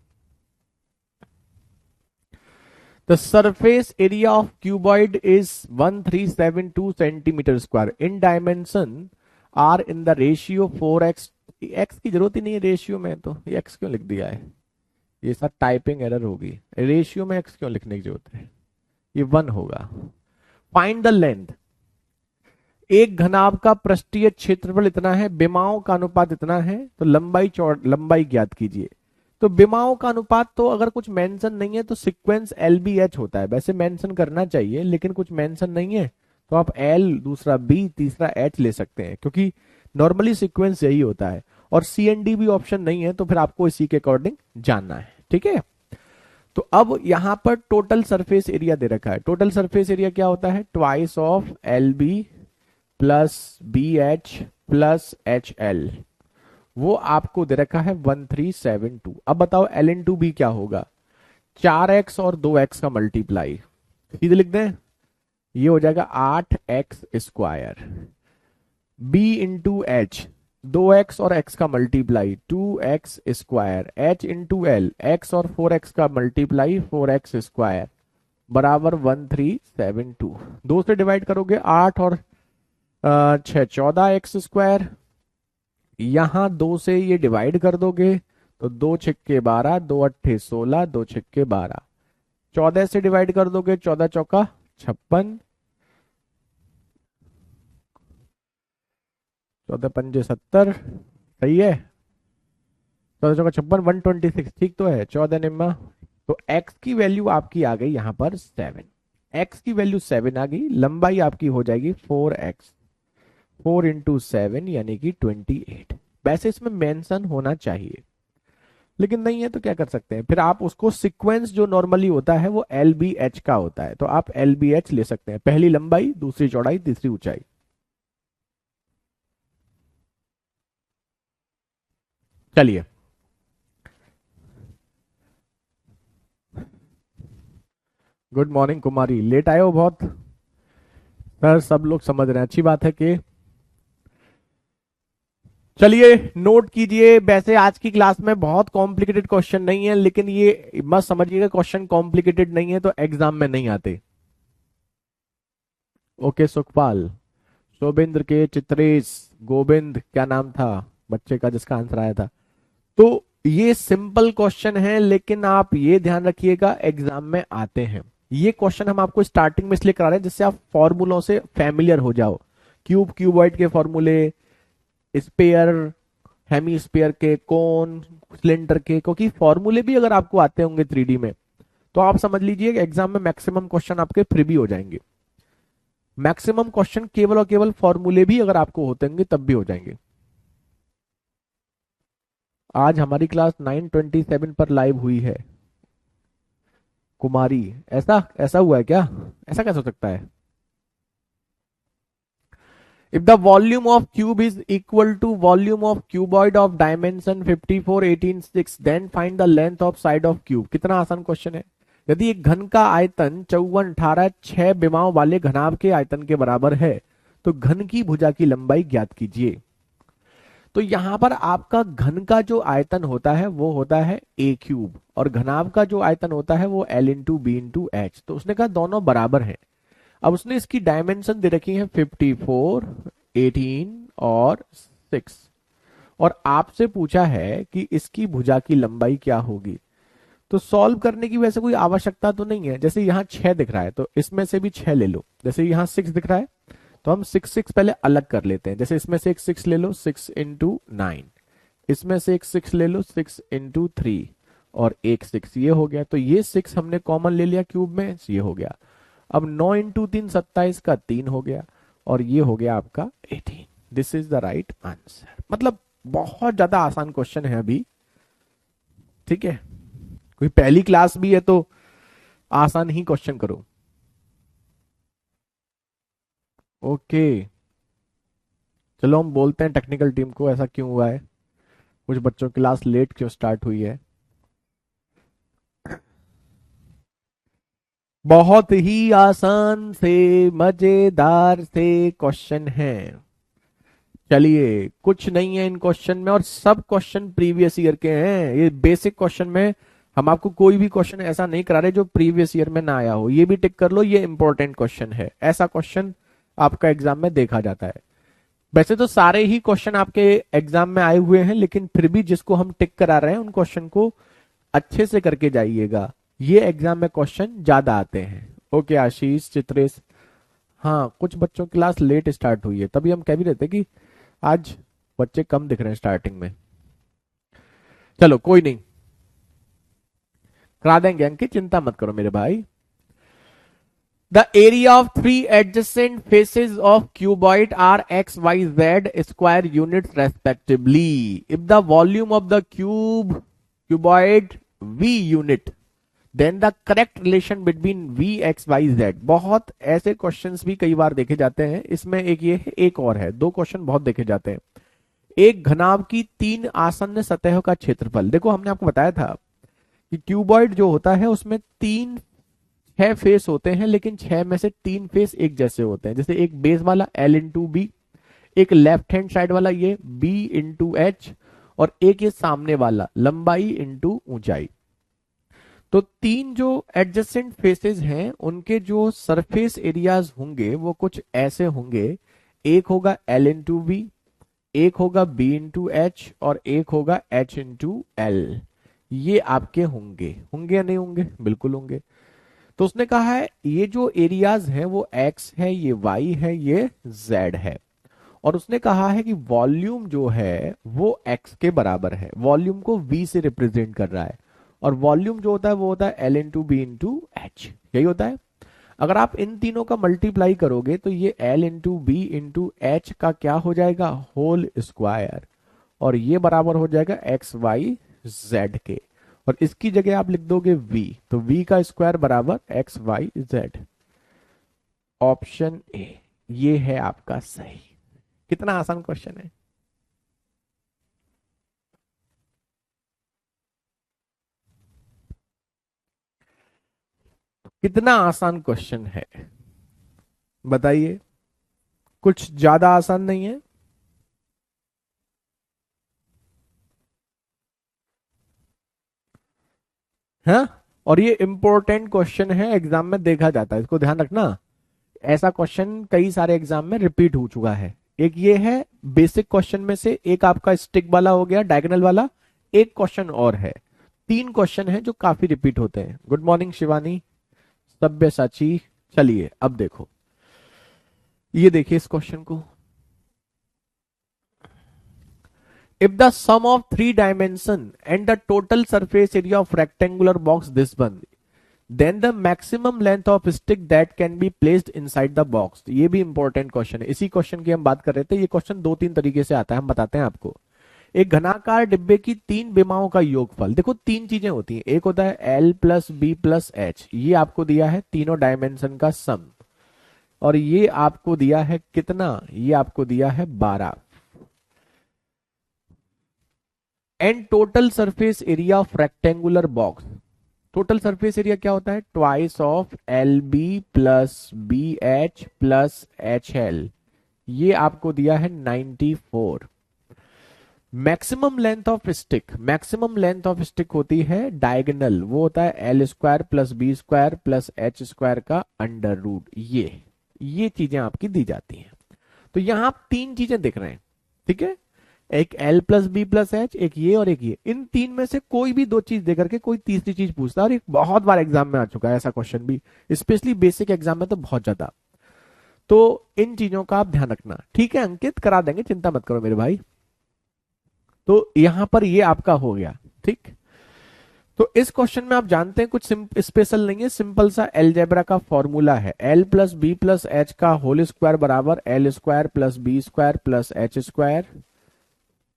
the surface area of cuboid is 1372 centimetre square in dimension are in the ratio 4x। X की जरूरत ही नहीं है रेशियो में, तो ये एक्स क्यों लिख दिया है? ये सब टाइपिंग एरर होगी, रेशियो में एक्स क्यों लिखने की जरूरत है? ये 1 होगा। फाइंड द लेंथ, एक घनाभ का पृष्ठीय क्षेत्रफल इतना है, विमाओं का अनुपात इतना है, तो लंबाई चौड़ लंबाई ज्ञात कीजिए। तो विमाओं का अनुपात तो अगर कुछ मेंशन नहीं है तो सीक्वेंस एल बी एच होता है, वैसे मेंशन करना चाहिए लेकिन कुछ मेंशन नहीं है, तो आप एल, दूसरा बी, तीसरा एच ले सकते हैं, क्योंकि नॉर्मली सीक्वेंस यही होता है। और सी एन डी भी ऑप्शन नहीं है, तो फिर आपको इसी के अकॉर्डिंग जानना है। ठीक है, तो अब यहां पर टोटल सरफेस एरिया दे रखा है। टोटल सरफेस एरिया क्या होता है? Twice of L B plus B H plus H L, वो आपको दे रखा है 1372। अब बताओ एल इन टू बी क्या होगा? 4x और 2x का मल्टीप्लाई, सीधे लिख दें, ये हो जाएगा 8x square. B into H, 2x और x का multiply 2x² h into L, x और 4x का मल्टीप्लाई 4x² बराबर 1372। 2 से डिवाइड करोगे 8 और 6 14x²। यहां 2 से ये डिवाइड कर दोगे तो 2 छिक्के 12, 2 अट्ठे 16, 2 छिक्के 12। 14 से डिवाइड कर दोगे 14 चौका 56, 14 पंजे 70, सही है। 14 चौका 56, 126, ठीक तो है। 14 निम्मा, तो x की वैल्यू आपकी आ गई यहां पर 7। x की वैल्यू 7 आ गई, लंबाई आपकी हो जाएगी 4x, 4 इंटू 7 यानी कि 28। वैसे इसमें मेंशन होना चाहिए लेकिन नहीं है, तो क्या कर सकते हैं फिर आप उसको सीक्वेंस जो नॉर्मली होता है वो LBH का होता है, तो आप LBH ले सकते हैं, पहली लंबाई, दूसरी चौड़ाई, तीसरी ऊंचाई। चलिए, गुड मॉर्निंग कुमारी, लेट आए हो बहुत। सर सब लोग समझ रहे हैं, अच्छी बात है कि चलिए नोट कीजिए। वैसे आज की क्लास में बहुत कॉम्प्लिकेटेड क्वेश्चन नहीं है, लेकिन ये मत समझिएगा क्वेश्चन कॉम्प्लिकेटेड नहीं है तो एग्जाम में नहीं आते। ओके सुखपाल, शोभेंद्र के, चित्रेश, गोविंद, क्या नाम था बच्चे का जिसका आंसर आया था। तो ये सिंपल क्वेश्चन है, लेकिन आप ये ध्यान रखिएगा एग्जाम में आते हैं। ये क्वेश्चन हम आपको स्टार्टिंग में इसलिए करा रहे हैं जिससे आप फॉर्मूलों से फैमिलियर हो जाओ, क्यूब, क्यूबॉइड के फॉर्मूले, स्पेयर, हेमी स्पेयर के, कोन, सिलेंडर के, क्योंकि फॉर्मूले भी अगर आपको आते होंगे 3D में तो आप समझ लीजिए एग्जाम में मैक्सिमम क्वेश्चन आपके फ्री भी हो जाएंगे। मैक्सिमम क्वेश्चन केवल और केवल फॉर्मूले भी अगर आपको होते होंगे तब भी हो जाएंगे। आज हमारी क्लास 9:27 पर लाइव हुई है कुमारी, ऐसा ऐसा हुआ है क्या? ऐसा कैसे हो सकता है? If the volume of cube is equal to volume of cuboid of dimension 54, 18, 6, then find the length of side of cube। कितना आसान क्वेश्चन है। यदि एक घन का आयतन 54, 18, 6 विमाओं वाले घनाभ के आयतन के बराबर है तो घन की भुजा की लंबाई ज्ञात कीजिए। तो यहां पर आपका घन का जो आयतन होता है वो होता है a क्यूब, और घनाभ का जो आयतन होता है वो l into B into H. तो उसने कहा दोनों बराबर हैं। अब उसने इसकी डायमेंशन दे रखी है 54, 18 और 6, और आपसे पूछा है कि इसकी भुजा की लंबाई क्या होगी। तो सॉल्व करने की वैसे कोई आवश्यकता तो नहीं है। जैसे यहाँ 6 दिख रहा है तो इसमें से भी 6 ले लो, जैसे यहाँ 6 दिख रहा है तो हम 6 6 पहले अलग कर लेते हैं। जैसे इसमें से एक 6 ले लो, 6 इंटू 9, इसमें से एक 6 ले लो, 6 इंटू 3, और एक 6 ये हो गया। तो ये 6 हमने कॉमन ले लिया क्यूब में, ये हो गया। अब 9 इंटू 3 27 का 3 हो गया, और ये हो गया आपका 18। This is the right answer. मतलब बहुत ज्यादा आसान क्वेश्चन है अभी, ठीक है। कोई पहली क्लास भी है तो आसान ही क्वेश्चन करो। ओके चलो हम बोलते हैं टेक्निकल टीम को ऐसा क्यों हुआ है, कुछ बच्चों की क्लास लेट क्यों स्टार्ट हुई है। बहुत ही आसान से मजेदार से क्वेश्चन है। चलिए कुछ नहीं है इन क्वेश्चन में, और सब क्वेश्चन प्रीवियस ईयर के हैं। ये बेसिक क्वेश्चन में हम आपको कोई भी क्वेश्चन ऐसा नहीं करा रहे जो प्रीवियस ईयर में ना आया हो। ये भी टिक कर लो, ये इंपॉर्टेंट क्वेश्चन है। ऐसा क्वेश्चन आपका एग्जाम में देखा जाता है। वैसे तो सारे ही क्वेश्चन आपके एग्जाम में आए हुए हैं, लेकिन फिर भी जिसको हम टिक करा रहे हैं उन क्वेश्चन को अच्छे से करके जाइएगा, ये एग्जाम में क्वेश्चन ज्यादा आते हैं। ओके आशीष, चित्रेश, हाँ कुछ बच्चों की क्लास लेट स्टार्ट हुई है, तभी हम कह भी रहे थे कि आज बच्चे कम दिख रहे हैं स्टार्टिंग में। चलो कोई नहीं, करा देंगे अंकित, चिंता मत करो मेरे भाई। The area of three adjacent faces of cuboid are x, y, z square units respectively. If the volume of the cuboid v unit, then the correct relation between v, x, y, z। बहुत ऐसे questions भी कई बार देखे जाते हैं। इसमें एक ये है, एक और है, दो क्वेश्चन बहुत देखे जाते हैं। एक घनाभ की 3 आसन्न सतहों का क्षेत्रफल। देखो हमने आपको बताया था कि क्यूबॉइड जो होता है उसमें 6 फेस होते हैं, लेकिन 6 में से 3 फेस एक जैसे होते हैं। जैसे एक बेस वाला l इंटू बी, एक लेफ्ट हैंड साइड वाला ये b इंटू एच, और एक ये सामने वाला लंबाई इंटू ऊंचाई। तो तीन जो एडजेसेंट फेसेस हैं उनके जो सरफेस एरियाज होंगे वो कुछ ऐसे होंगे। एक होगा l इंटू बी, एक होगा b इंटू एच, और एक होगा h इंटू एल। ये आपके होंगे, होंगे या नहीं होंगे? बिल्कुल होंगे। तो उसने कहा है ये जो एरियाज हैं वो x है, ये y है, ये z है। और उसने कहा है कि वॉल्यूम जो है वो x के बराबर है, वॉल्यूम को v से रिप्रेजेंट कर रहा है। और वॉल्यूम जो होता है वो होता है l into B into H, यही होता है। अगर आप इन तीनों का मल्टीप्लाई करोगे तो ये l into B into H का क्या हो जाएगा? Whole square. और ये बराबर हो जाएगा एक्स वाई जेड के। और इसकी जगह आप लिख दोगे v, तो v का स्क्वायर बराबर X Y Z. Option A ये है आपका सही। कितना आसान क्वेश्चन है। कितना आसान क्वेश्चन है बताइए। कुछ ज्यादा आसान नहीं है। हाँ, और ये इंपॉर्टेंट क्वेश्चन है, एग्जाम में देखा जाता है, इसको ध्यान रखना। ऐसा क्वेश्चन कई सारे एग्जाम में रिपीट हो चुका है। एक ये है बेसिक क्वेश्चन में से, एक आपका स्टिक वाला हो गया डायगोनल वाला, एक क्वेश्चन और है। तीन क्वेश्चन है जो काफी रिपीट होते हैं। Good morning Shivani, Sabyasachi. चलिए अब देखो, ये देखिए इस क्वेश्चन को। If the sum of three dimension and the total surface area of rectangular box this one, then the maximum length of stick that can be placed inside the box। ये भी important question है, इसी question की हम बात कर रहे थे। ये क्वेश्चन दो तीन तरीके से आता है, हम बताते हैं आपको। एक घनाकार डिब्बे की तीन विमाओं का योगफल। देखो तीन चीजें होती हैं, एक होता है L plus B plus H, ये आपको दिया है तीनों डायमेंशन का सम। और ये आपको दिया है कितना? ये आपको दिया है 12। And total surface area of rectangular box. Total surface area क्या होता है? Twice of L B plus B H plus H L. ये आपको दिया है 94। Maximum length of stick, maximum length of stick होती है डायगोनल, वो होता है L square plus B square plus H square का अंडर रूट। ये चीजें आपकी दी जाती हैं। तो यहां आप तीन चीजें देख रहे हैं, ठीक है? एक L plus B plus H, एक ये और एक ये। इन तीन में से कोई भी दो चीज देकर के कोई तीसरी चीज पूछता है, और एक बहुत बार एग्जाम में आ चुका है ऐसा क्वेश्चन भी, स्पेशली बेसिक एग्जाम में तो बहुत ज्यादा। तो इन चीजों का आप ध्यान रखना, ठीक है? अंकित करा देंगे, चिंता मत करो मेरे भाई। तो यहां पर ये आपका हो गया, ठीक। तो इस क्वेश्चन में आप जानते हैं कुछ स्पेशल नहीं है, सिंपल सा एलजेब्रा का फॉर्मूला है। L plus B plus H का होल स्क्वायर बराबर L square plus B square plus H square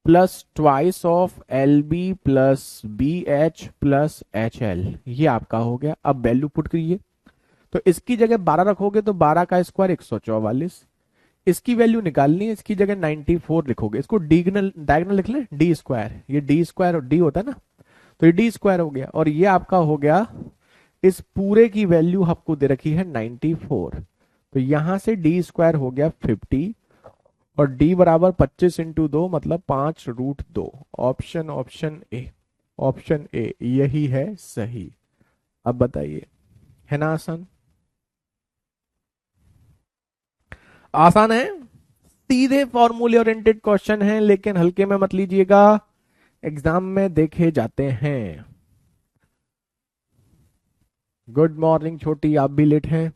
plus twice of L B plus B H plus H L. ये आपका हो गया। अब वैल्यू पुट करिए, तो इसकी जगह 12 रखोगे तो 12 का स्क्वायर 144। इसकी वैल्यू निकालनी है, इसकी जगह 94 लिखोगे। इसको डायगोनल डायगोनल लिख लें, डी स्क्वायर, ये डी स्क्वायर और डी होता है ना, तो ये डी स्क्वायर हो गया। और ये आपका हो गया, इस पूरे की वैल्यू आपको दे रखी है 94। तो यहां से डी स्क्वायर हो गया 50, और d बराबर 25 इंटू 2 मतलब 5√2। ऑप्शन ए यही है सही। अब बताइए, है ना आसान? आसान है, सीधे फॉर्मूले ओरिएंटेड क्वेश्चन है, लेकिन हल्के में मत लीजिएगा, एग्जाम में देखे जाते हैं। गुड मॉर्निंग छोटी, आप भी लेट हैं।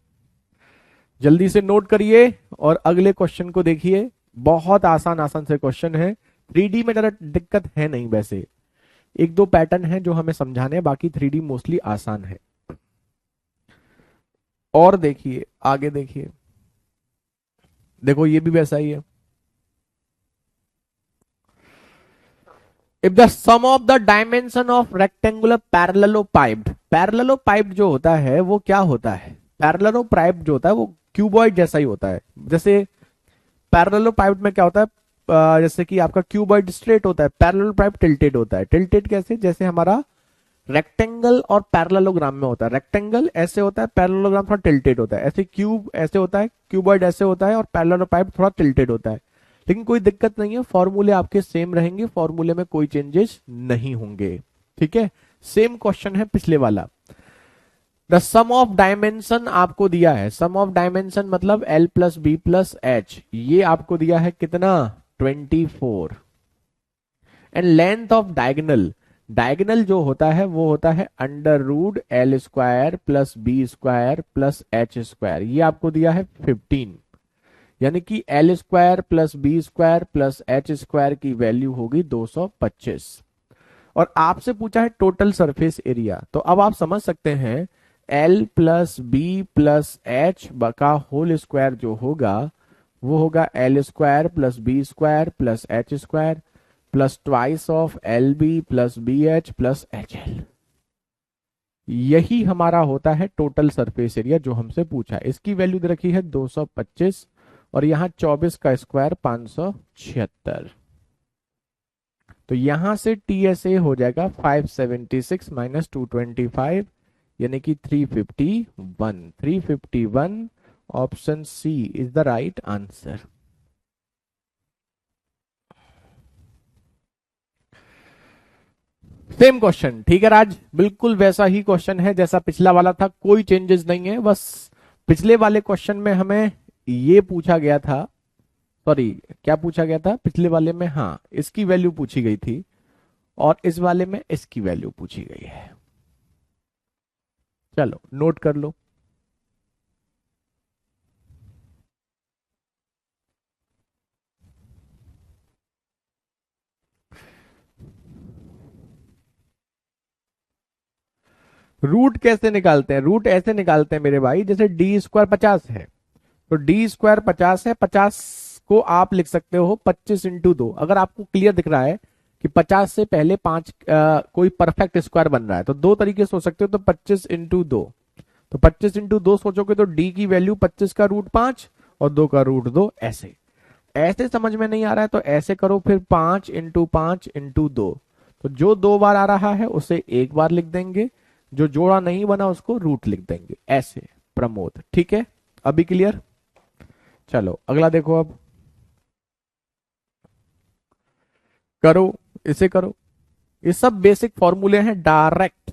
जल्दी से नोट करिए और अगले क्वेश्चन को देखिए। बहुत आसान आसान से क्वेश्चन है, 3D में जरा दिक्कत है नहीं, वैसे एक दो पैटर्न है जो हमें समझाने हैं, बाकी 3D मोस्टली आसान है। और देखिए आगे, देखिए देखो ये भी वैसा ही है। If the sum of the dimension of rectangular parallelepiped, parallelepiped जो होता है वो क्या होता है? पैरेललोपाइप्ड जो होता है वो क्यूबॉइड जैसा ही होता है। जैसे पैरेललोपाइप्ड में क्या होता है, जैसे कि आपका क्यूबॉइड स्ट्रेट होता है, पैरेललोपाइप्ड टिल्टेड होता है। टिल्टेड कैसे? जैसे हमारा रेक्टेंगल और पैरेललोग्राम में होता है, रेक्टेंगल ऐसे होता है, पैरेललोग्राम थोड़ा टिल्टेड होता है। ऐसे क्यूब ऐसे होता है, क्यूबॉइड ऐसे होता है, और पैरेललोपाइप्ड थोड़ा टिल्टेड होता है। लेकिन कोई दिक्कत नहीं है, फॉर्मूले आपके सेम रहेंगे, फॉर्मूले में कोई चेंजेस नहीं होंगे। ठीक है, सेम क्वेश्चन है पिछले वाला। द सम ऑफ डायमेंशन आपको दिया है, सम ऑफ डायमेंशन मतलब L plus B plus H, ये आपको दिया है कितना, 24। And length of diagonal, diagonal जो होता है वो होता है under root L square plus B square plus H square, ये आपको दिया है 15। यानी कि L square plus B square plus H square की वैल्यू होगी 225। और आपसे पूछा है टोटल सरफेस एरिया, तो अब आप समझ सकते हैं L plus B plus H का होल स्क्वायर जो होगा वो होगा L square plus B square plus H square plus twice of L B plus B H plus H L. यही हमारा होता है टोटल सरफेस एरिया जो हमसे पूछा है। इसकी वैल्यू दे रखी है 225 और यहां 24 का स्क्वायर 576। तो यहां से टीएसए हो जाएगा 576 माइनस 225 यानी कि 351। 351 option C is the right answer. Same question, ठीक है राज, बिल्कुल वैसा ही क्वेश्चन है जैसा पिछला वाला था, कोई चेंजेस नहीं है। बस पिछले वाले क्वेश्चन में हमें ये पूछा गया था, सॉरी क्या पूछा गया था पिछले वाले में, हाँ इसकी वैल्यू पूछी गई थी और इस वाले में इसकी वैल्यू पूछी गई है। चलो नोट कर लो। रूट कैसे निकालते हैं, रूट ऐसे निकालते हैं मेरे भाई, जैसे डी स्क्वायर 50 है तो डी स्क्वायर 50 है, 50 को आप लिख सकते हो 25 × 2। अगर आपको क्लियर दिख रहा है कि 50 से पहले 5 कोई परफेक्ट स्क्वायर बन रहा है तो दो तरीके सोच सकते हो, तो 25 × 2, तो 25 × 2 सोचोगे तो डी की वैल्यू 25 का रूट 5 और 2 का रूट 2। ऐसे ऐसे समझ में नहीं आ रहा है तो ऐसे करो, फिर 5 × 5 × 2, तो जो 2 बार आ रहा है उसे एक बार लिख देंगे, जो जोड़ा नहीं बना उसको रूट लिख देंगे, ऐसे प्रमोद। ठीक है, अभी क्लियर। चलो अगला देखो, अब करो, इसे करो, ये सब बेसिक फॉर्मूले हैं direct.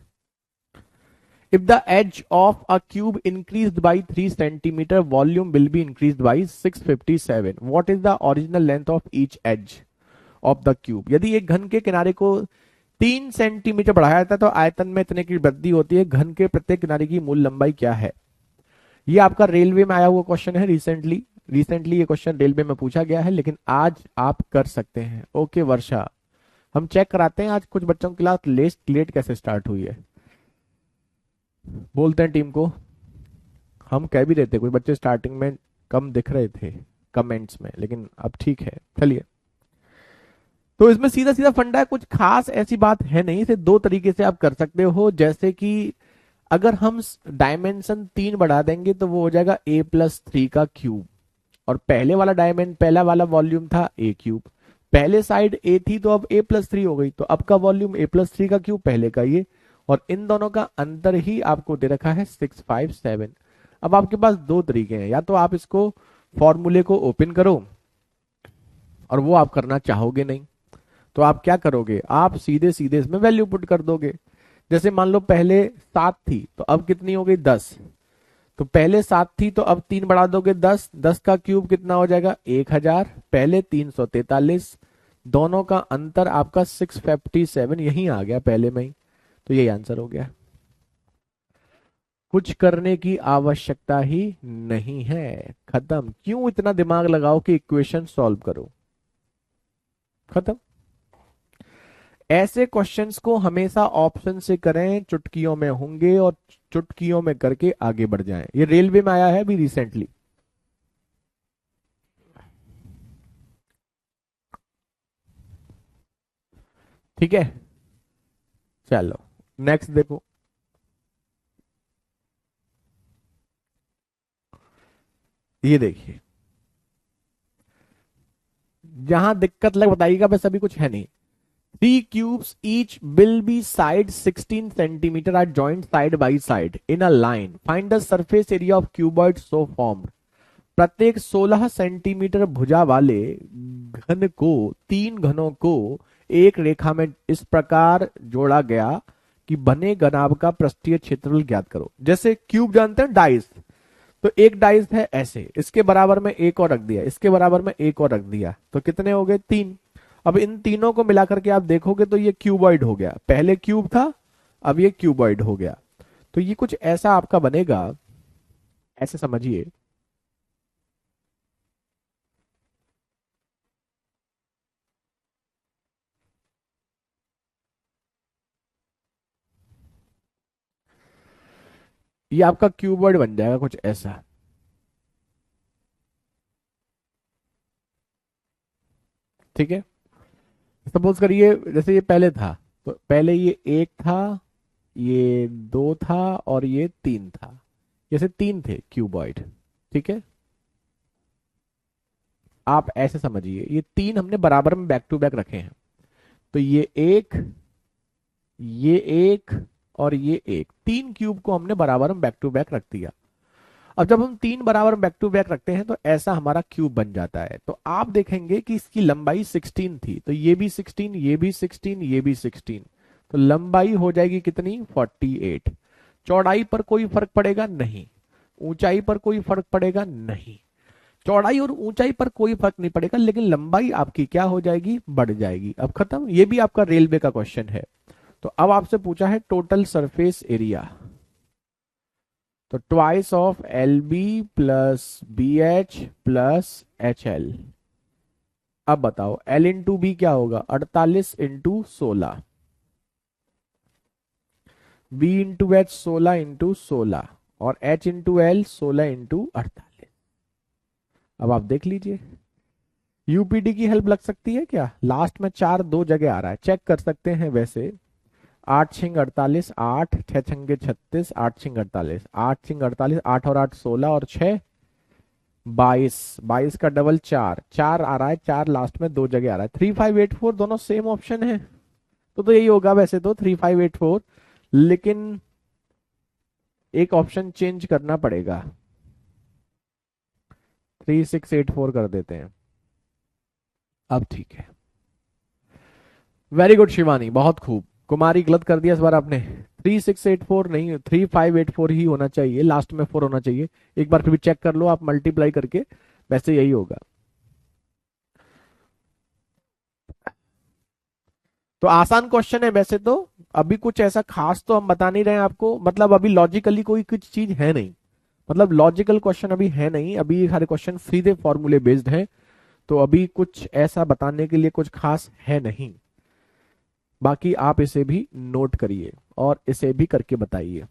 If the edge of a cube increased by 3 centimeter, volume will be increased by 657. What is the original length of each edge of the cube? यदि एक घन के किनारे को 3 सेंटीमीटर बढ़ाया जाता है तो आयतन में इतने की वृद्धि होती है, घन के प्रत्येक किनारे की मूल लंबाई क्या है? ये आपका रेलवे में आया हुआ क्वेश्चन है, रिसेंटली ये क्वेश्चन रेलवे में पूछा गया है, लेकिन आज आप कर सकते हैं। ओके वर्षा, हम चेक कराते हैं आज कुछ बच्चों की क्लास लेट कैसे स्टार्ट हुई है, बोलते हैं टीम को। हम कह भी रहे थे कुछ बच्चे स्टार्टिंग में कम दिख रहे थे कमेंट्स में, लेकिन अब ठीक है। चलिए, तो इसमें सीधा सीधा फंडा है, कुछ खास ऐसी बात है नहीं, इसे दो तरीके से आप कर सकते हो। जैसे कि अगर हम डायमेंशन 3 बढ़ा देंगे तो वो हो जाएगा a+3 का क्यूब, और पहले वाला पहला वाला वॉल्यूम था a क्यूब, पहले साइड a थी तो अब a+3 हो गई, तो अब का वॉल्यूम a+3 का क्यूब पहले का ये, और इन दोनों का अंतर ही आपको दे रखा है 657। अब आपके पास दो तरीके हैं, या तो आप इसको फॉर्मूले को ओपन करो, और वो आप करना चाहोगे नहीं तो आप क्या करोगे, आप सीधे सीधे इसमें वैल्यू पुट कर दोगे। जैसे मान लो पहले 7 थी तो अब कितनी हो गई 10, तो पहले 7 थी तो अब 3 बढ़ा दोगे 10, 10 का क्यूब कितना हो जाएगा 1000, पहले 343, दोनों का अंतर आपका 657 यही आ गया पहले में ही, तो यही आंसर हो गया। कुछ करने की आवश्यकता ही नहीं है, खत्म। क्यों इतना दिमाग लगाओ कि इक्वेशन सॉल्व करो, खत्म। ऐसे क्वेश्चंस को हमेशा ऑप्शन से करें, चुटकियों में होंगे और चुटकियों में करके आगे बढ़ जाएं। ये रेलवे में आया है अभी रिसेंटली। ठीक है, चलो नेक्स्ट देखो। ये देखिए, जहां दिक्कत लग बताइएगा, बस अभी कुछ है नहीं। 3 cubes each will be side 16 centimeter are joined side by side in a line. Find the surface area of cuboid so formed. प्रत्येक 16 सेंटीमीटर भुजा वाले घन को, तीन घनों को एक रेखा में इस प्रकार जोड़ा गया कि बने घनाभ का पृष्ठीय क्षेत्रफल ज्ञात करो। जैसे क्यूब जानते हैं, डाइस, तो एक डाइस है ऐसे, इसके बराबर में एक और रख दिया, इसके बराबर में एक और रख दिया, तो कितने हो गए? तीन। अब इन तीनों को मिलाकर के आप देखोगे तो ये क्यूबॉइड हो गया, पहले क्यूब था अब ये क्यूबॉइड हो गया। तो ये कुछ ऐसा आपका बनेगा, ऐसे समझिए। ये आपका क्यूबॉइड बन जाएगा कुछ ऐसा। ठीक है, सपोज करिए जैसे ये पहले था, तो पहले ये एक था, ये दो था और ये तीन था, जैसे तीन थे क्यूबॉइड। ठीक है, आप ऐसे समझिए, ये तीन हमने बराबर में बैक टू बैक रखे हैं, तो ये एक, ये एक और ये एक, तीन क्यूब को हमने बराबर में बैक टू बैक रख दिया। अब जब हम तीन बराबर बैक टू बैक रखते हैं तो ऐसा हमारा क्यूब बन जाता है। तो आप देखेंगे कि इसकी लंबाई 16 थी, तो ये भी 16, ये भी 16, ये भी 16, तो लंबाई हो जाएगी कितनी? 48। चौड़ाई पर कोई फर्क पड़ेगा नहीं, ऊंचाई पर कोई फर्क पड़ेगा नहीं, चौड़ाई और ऊंचाई पर कोई फर्क नहीं पड़ेगा, लेकिन लंबाई आपकी क्या हो जाएगी? बढ़ जाएगी। अब खत्म, ये भी आपका रेलवे का क्वेश्चन है। तो अब आपसे पूछा है टोटल सरफेस एरिया, तो twice of L B plus B H plus H L. अब बताओ एल इंटू बी क्या होगा? 48 into 16, B into H 16 into 16, और एच इंटू एल 16 इंटू 48। अब आप देख लीजिए, यूपीडी की हेल्प लग सकती है क्या? लास्ट में चार दो जगह आ रहा है, चेक कर सकते हैं वैसे। आठ छिंग 48, आठ छह छंगे 36, आठ छिंग 48, आठ छिंग 48, आठ और आठ 16 और छह 22, 22 का डबल चार, चार आ रहा है, चार लास्ट में दो जगह आ रहा है। 3584 दोनों सेम ऑप्शन है, तो यही होगा वैसे तो 3584, लेकिन एक ऑप्शन चेंज करना पड़ेगा, 3684 कर देते हैं। अब ठीक है, वेरी गुड शिवानी, बहुत खूब। कुमारी गलत कर दिया इस बार आपने, 3684 नहीं, 3584 ही होना चाहिए, लास्ट में 4 होना चाहिए। एक बार फिर भी चेक कर लो आप मल्टीप्लाई करके, वैसे यही होगा। तो आसान क्वेश्चन है वैसे तो, अभी कुछ ऐसा खास तो हम बता नहीं रहे हैं आपको, मतलब अभी लॉजिकली कोई कुछ चीज है नहीं, मतलब लॉजिकल क्वेश्चन अभी है नहीं, अभी ये सारे क्वेश्चन सीधे फॉर्मूले बेस्ड हैं। तो अभी कुछ ऐसा बताने के लिए कुछ खास है नहीं, बाकी आप इसे भी नोट करिए और इसे भी करके बताइए।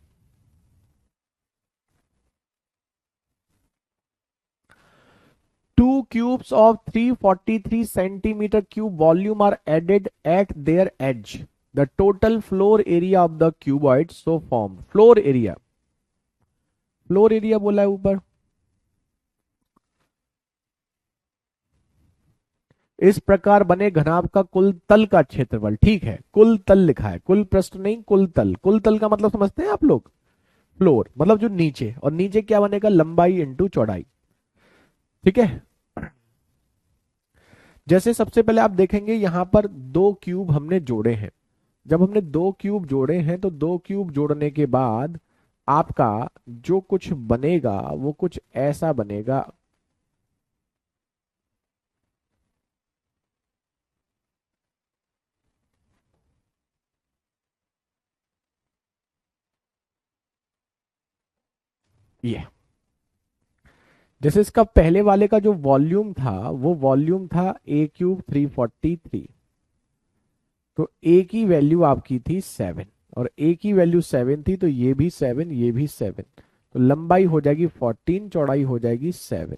Two cubes of 343 centimeter cube volume are added at their edge. The total floor area of the cuboid so formed. Floor area बोला है ऊपर। इस प्रकार बने घनाभ का कुल तल का क्षेत्रफल, ठीक है, कुल तल लिखा है, कुल पृष्ठ नहीं, कुल तल। कुल तल का मतलब समझते हैं आप लोग? फ्लोर मतलब जो नीचे, और नीचे क्या बनेगा? लंबाई इंटू चौड़ाई। ठीक है, जैसे सबसे पहले आप देखेंगे यहां पर दो क्यूब हमने जोड़े हैं। जब हमने दो क्यूब जोड़े हैं तो दो क्यूब जोड़ने के बाद आपका जो कुछ बनेगा वो कुछ ऐसा बनेगा। ये जैसे इसका पहले वाले का जो वॉल्यूम था वो वॉल्यूम था ए क्यूब 343, तो ए की वैल्यू आपकी थी 7, और ए की वैल्यू 7 थी, तो ये भी 7, ये भी 7, तो लंबाई हो जाएगी 14, चौड़ाई हो जाएगी 7।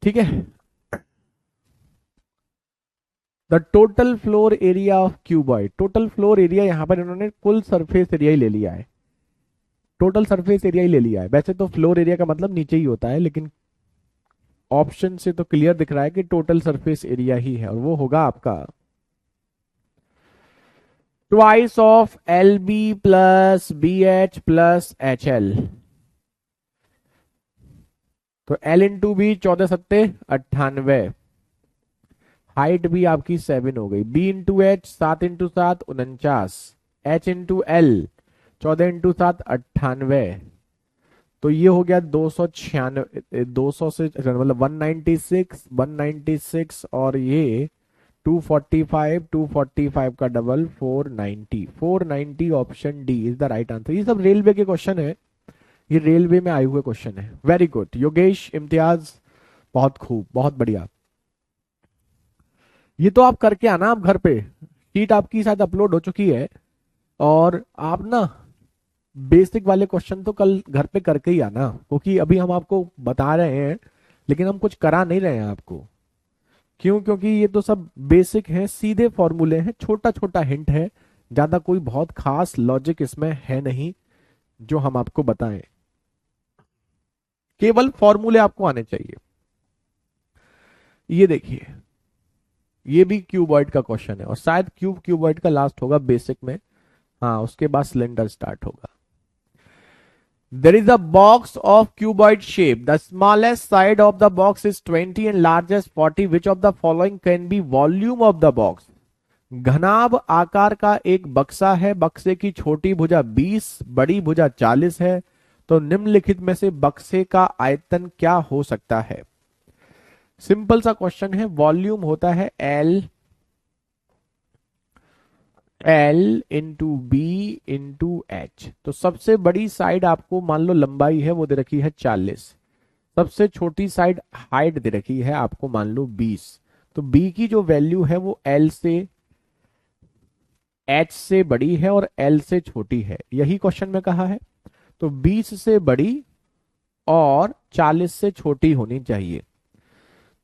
ठीक है, the total floor area of cuboid, total floor area यहां पर इन्होंने कुल सरफेस एरिया ही ले लिया है, टोटल सरफेस एरिया ही ले लिया है। वैसे तो फ्लोर एरिया का मतलब नीचे ही होता है, लेकिन ऑप्शन से तो क्लियर दिख रहा है कि टोटल सरफेस एरिया ही है, और वो होगा आपका twice of L B plus B H plus H L. तो L इंटू बी 14×7 = 98, हाइट भी आपकी 7 हो गई। B into H 7×7 = 49, H into L 14×7 = 98, तो ये हो गया 296, 200 से मतलब 196, 196 और ये 245, 245 का double 490, 490 option D is the right answer. ये सब रेलवे के क्वेश्चन है, ये रेलवे में आए हुए क्वेश्चन है। वेरी गुड योगेश, इम्तियाज, बहुत खूब, बहुत बढ़िया। ये तो आप करके आना, आप घर पे शीट आपकी शायद अपलोड हो चुकी है, और आप ना बेसिक वाले क्वेश्चन तो कल घर पे करके ही आना, क्योंकि अभी हम आपको बता रहे हैं लेकिन हम कुछ करा नहीं रहे हैं आपको। क्यों? क्योंकि ये तो सब बेसिक है, सीधे फॉर्मूले हैं, छोटा छोटा हिंट है, ज्यादा कोई बहुत खास लॉजिक इसमें है नहीं जो हम आपको बताएं, केवल फॉर्मूले आपको आने चाहिए। ये देखिए, ये भी क्यूबॉइड का क्वेश्चन है, और शायद क्यूबॉइड का लास्ट होगा बेसिक में, हाँ उसके बाद सिलेंडर स्टार्ट होगा। There is a box of cuboid shape. The smallest side of the box is 20 and largest 40. Which of the following can be volume of the box? घनाभ आकार का एक बक्सा है, बक्से की छोटी भुजा 20, बड़ी भुजा 40 है, तो निम्नलिखित में से बक्से का आयतन क्या हो सकता है? सिंपल सा क्वेश्चन है। वॉल्यूम होता है L into B into H. तो सबसे बड़ी साइड आपको मान लो लंबाई है वो दे रखी है 40, सबसे छोटी साइड हाइट दे रखी है आपको मान लो 20, तो बी की जो वैल्यू है वो एल से एच से बड़ी है और एल से छोटी है, यही क्वेश्चन में कहा है। तो 20 से बड़ी और 40 से छोटी होनी चाहिए।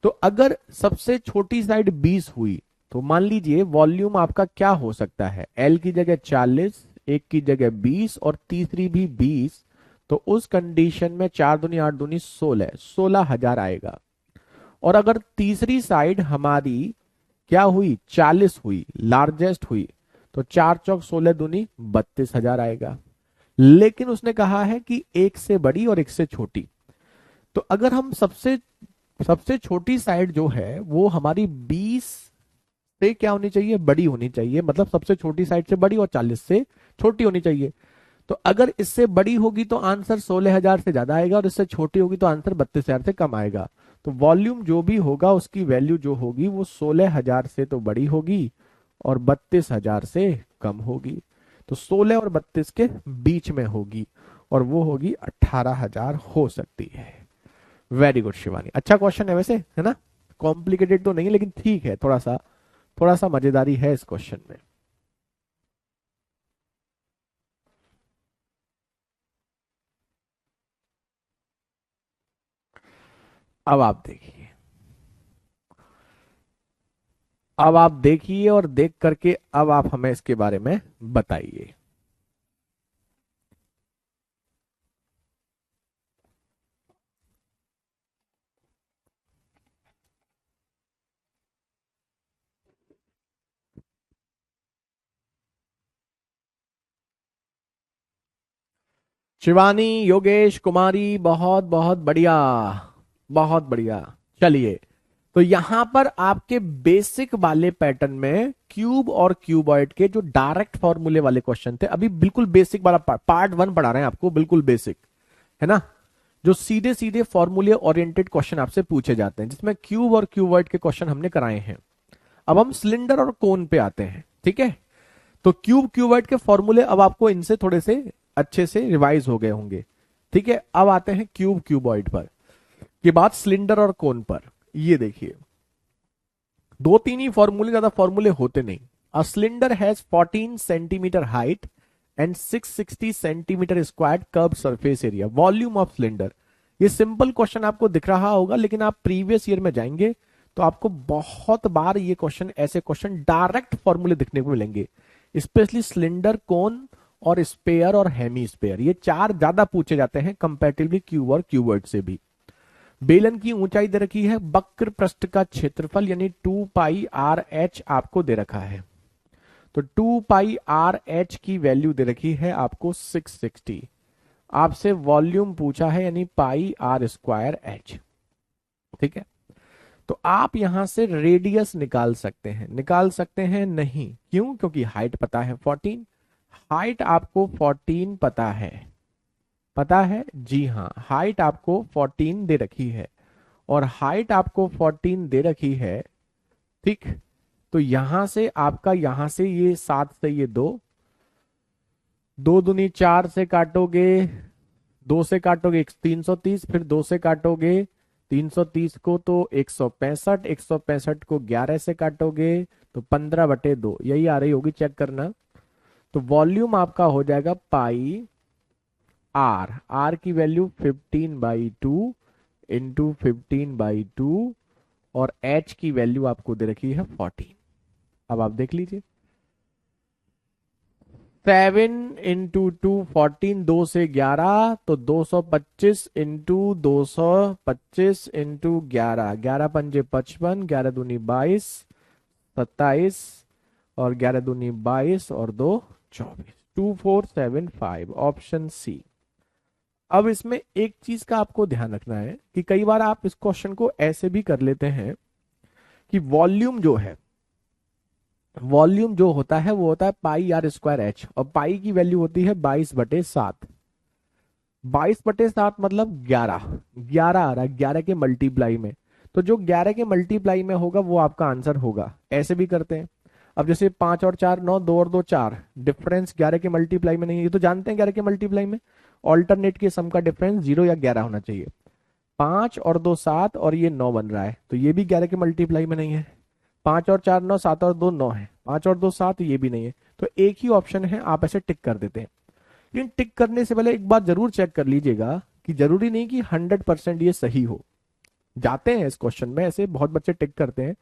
तो अगर सबसे छोटी साइड 20 हुई तो मान लीजिए वॉल्यूम आपका क्या हो सकता है, एल की जगह 40, एक की जगह 20 और तीसरी भी 20, तो उस कंडीशन में 4 दूनी 8 दूनी 16, 16,000 आएगा। और अगर तीसरी साइड हमारी क्या हुई, 40 हुई, लार्जेस्ट हुई, तो 4 चौक 16 दूनी 32,000 आएगा। लेकिन उसने कहा है कि एक से बड़ी और एक से छोटी, तो अगर हम सबसे सबसे छोटी साइड जो है वो हमारी 20 से क्या होनी चाहिए, बड़ी होनी चाहिए, मतलब सबसे छोटी साइड से बड़ी और 40 से छोटी होनी चाहिए। तो अगर इससे बड़ी होगी तो आंसर 16,000 से ज्यादा आएगा, और इससे छोटी होगी तो आंसर 32,000 से कम आएगा। तो वॉल्यूम जो भी होगा उसकी वैल्यू जो होगी वो 16,000 से तो बड़ी होगी और 32,000 से कम होगी। तो 16 और 32 के बीच में होगी, और वो होगी 18,000 हो सकती है। वेरी गुड शिवानी, अच्छा क्वेश्चन है वैसे, है ना? कॉम्प्लिकेटेड तो नहीं है लेकिन ठीक है, थोड़ा सा मजेदारी है इस क्वेश्चन में। अब आप देखिए, अब आप देखिए और देख करके अब आप हमें इसके बारे में बताइए। शिवानी, योगेश, कुमारी, बहुत बहुत बढ़िया, बहुत बढ़िया। चलिए, तो यहां पर आपके बेसिक वाले पैटर्न में क्यूब और क्यूबॉइड के जो डायरेक्ट फॉर्मूले वाले क्वेश्चन थे, अभी बिल्कुल बेसिक वाला पार्ट 1 पढ़ा रहे हैं आपको, बिल्कुल बेसिक, है ना? जो सीधे सीधे फॉर्मूले ओरिएंटेड क्वेश्चन आपसे पूछे जाते हैं, जिसमें क्यूब और क्यूबॉइड के क्वेश्चन हमने कराए हैं। अब हम सिलेंडर और कोन पे आते हैं, ठीक है? तो क्यूब क्यूबॉइड के फॉर्मूले अब आपको इनसे थोड़े से अच्छे से रिवाइज हो गए होंगे, ठीक है? अब आते हैं क्यूब क्यूबॉइड पर, के बाद सिलेंडर और कोन पर। ये देखिए, दो तीन ही फॉर्मूले, ज्यादा फॉर्मूले होते नहीं। A cylinder has 14 centimetre height and 660 centimetre square curve surface area, volume of cylinder. ये सिंपल क्वेश्चन आपको दिख रहा होगा, लेकिन आप प्रीवियस ईयर में जाएंगे तो आपको बहुत बार ये क्वेश्चन, ऐसे क्वेश्चन डायरेक्ट फॉर्मूले दिखने को मिलेंगे, स्पेशली सिलेंडर, कोन और स्पेयर और हेमी स्पेयर, ये चार ज्यादा पूछे जाते हैं कंपैरेटिवली क्यूब और क्यूबॉइड से भी। बेलन की ऊंचाई दे रखी है, वक्र पृष्ठ का क्षेत्रफल यानी 2πr(h) आपको दे रखा है। तो 2πr(h) की वैल्यू दे रखी है आपको 660, आपसे वॉल्यूम पूछा है यानी पाई आर स्क्वायर एच। ठीक है, तो आप यहां से रेडियस निकाल सकते हैं, निकाल सकते हैं नहीं, क्यों? क्योंकि हाइट पता है 14, हाइट आपको 14 पता है, पता है जी हाँ, हाइट आपको 14 दे रखी है, और हाइट आपको 14 दे रखी है। ठीक, तो यहां से आपका, यहां से ये 7 से ये 2, 2 दूनी 4 से काटोगे, 2 से काटोगे 330, फिर 2 से काटोगे 330 को तो 165, 165 को 11 से काटोगे तो 15/2, यही आ रही होगी, चेक करना। तो वॉल्यूम आपका हो जाएगा पाई आर, आर की वैल्यू 15/2 इंटू 15/2, और एच की वैल्यू आपको दे रखी है 14। अब आप देख लीजिए, 7 × 2 14, 2 से 11 तो 225 इंटू 225 इंटू 11, 11 पंजे 55, 11 दूनी 22, 27, और 11 दूनी 22 और 2 24, 2475, ऑप्शन सी। अब इसमें एक चीज का आपको ध्यान रखना है कि कई बार आप इस क्वेश्चन को ऐसे भी कर लेते हैं कि वॉल्यूम जो है, वॉल्यूम जो होता है वो होता है पाई आर स्क्वायर एच, और पाई की वैल्यू होती है 22/7। 22/7 मतलब 11, 11 आ रहा है 11 के मल्टीप्लाई में, तो जो 11 के मल्टीप्लाई में होगा वो आपका आंसर होगा। ऐसे भी करते हैं, अब जैसे 5 और 4 9, 2 और 2 4, डिफरेंस 11 के मल्टीप्लाई में नहीं है, ये तो जानते हैं 11 के मल्टीप्लाई में ऑल्टरनेट के सम का डिफरेंस 0 या 11 होना चाहिए। 5 और 2 7, और ये 9 बन रहा है, तो ये भी 11 के मल्टीप्लाई में नहीं है। 5 और 4 9, 7 और 2 9 है, 5 और 2 7, ये भी नहीं है, तो एक ही ऑप्शन है, आप ऐसे टिक कर देते हैं। लेकिन टिक करने से पहले एक बात जरूर चेक कर लीजिएगा कि जरूरी नहीं कि 100% ये सही हो। जाते हैं इस क्वेश्चन में ऐसे बहुत बच्चे टिक करते हैं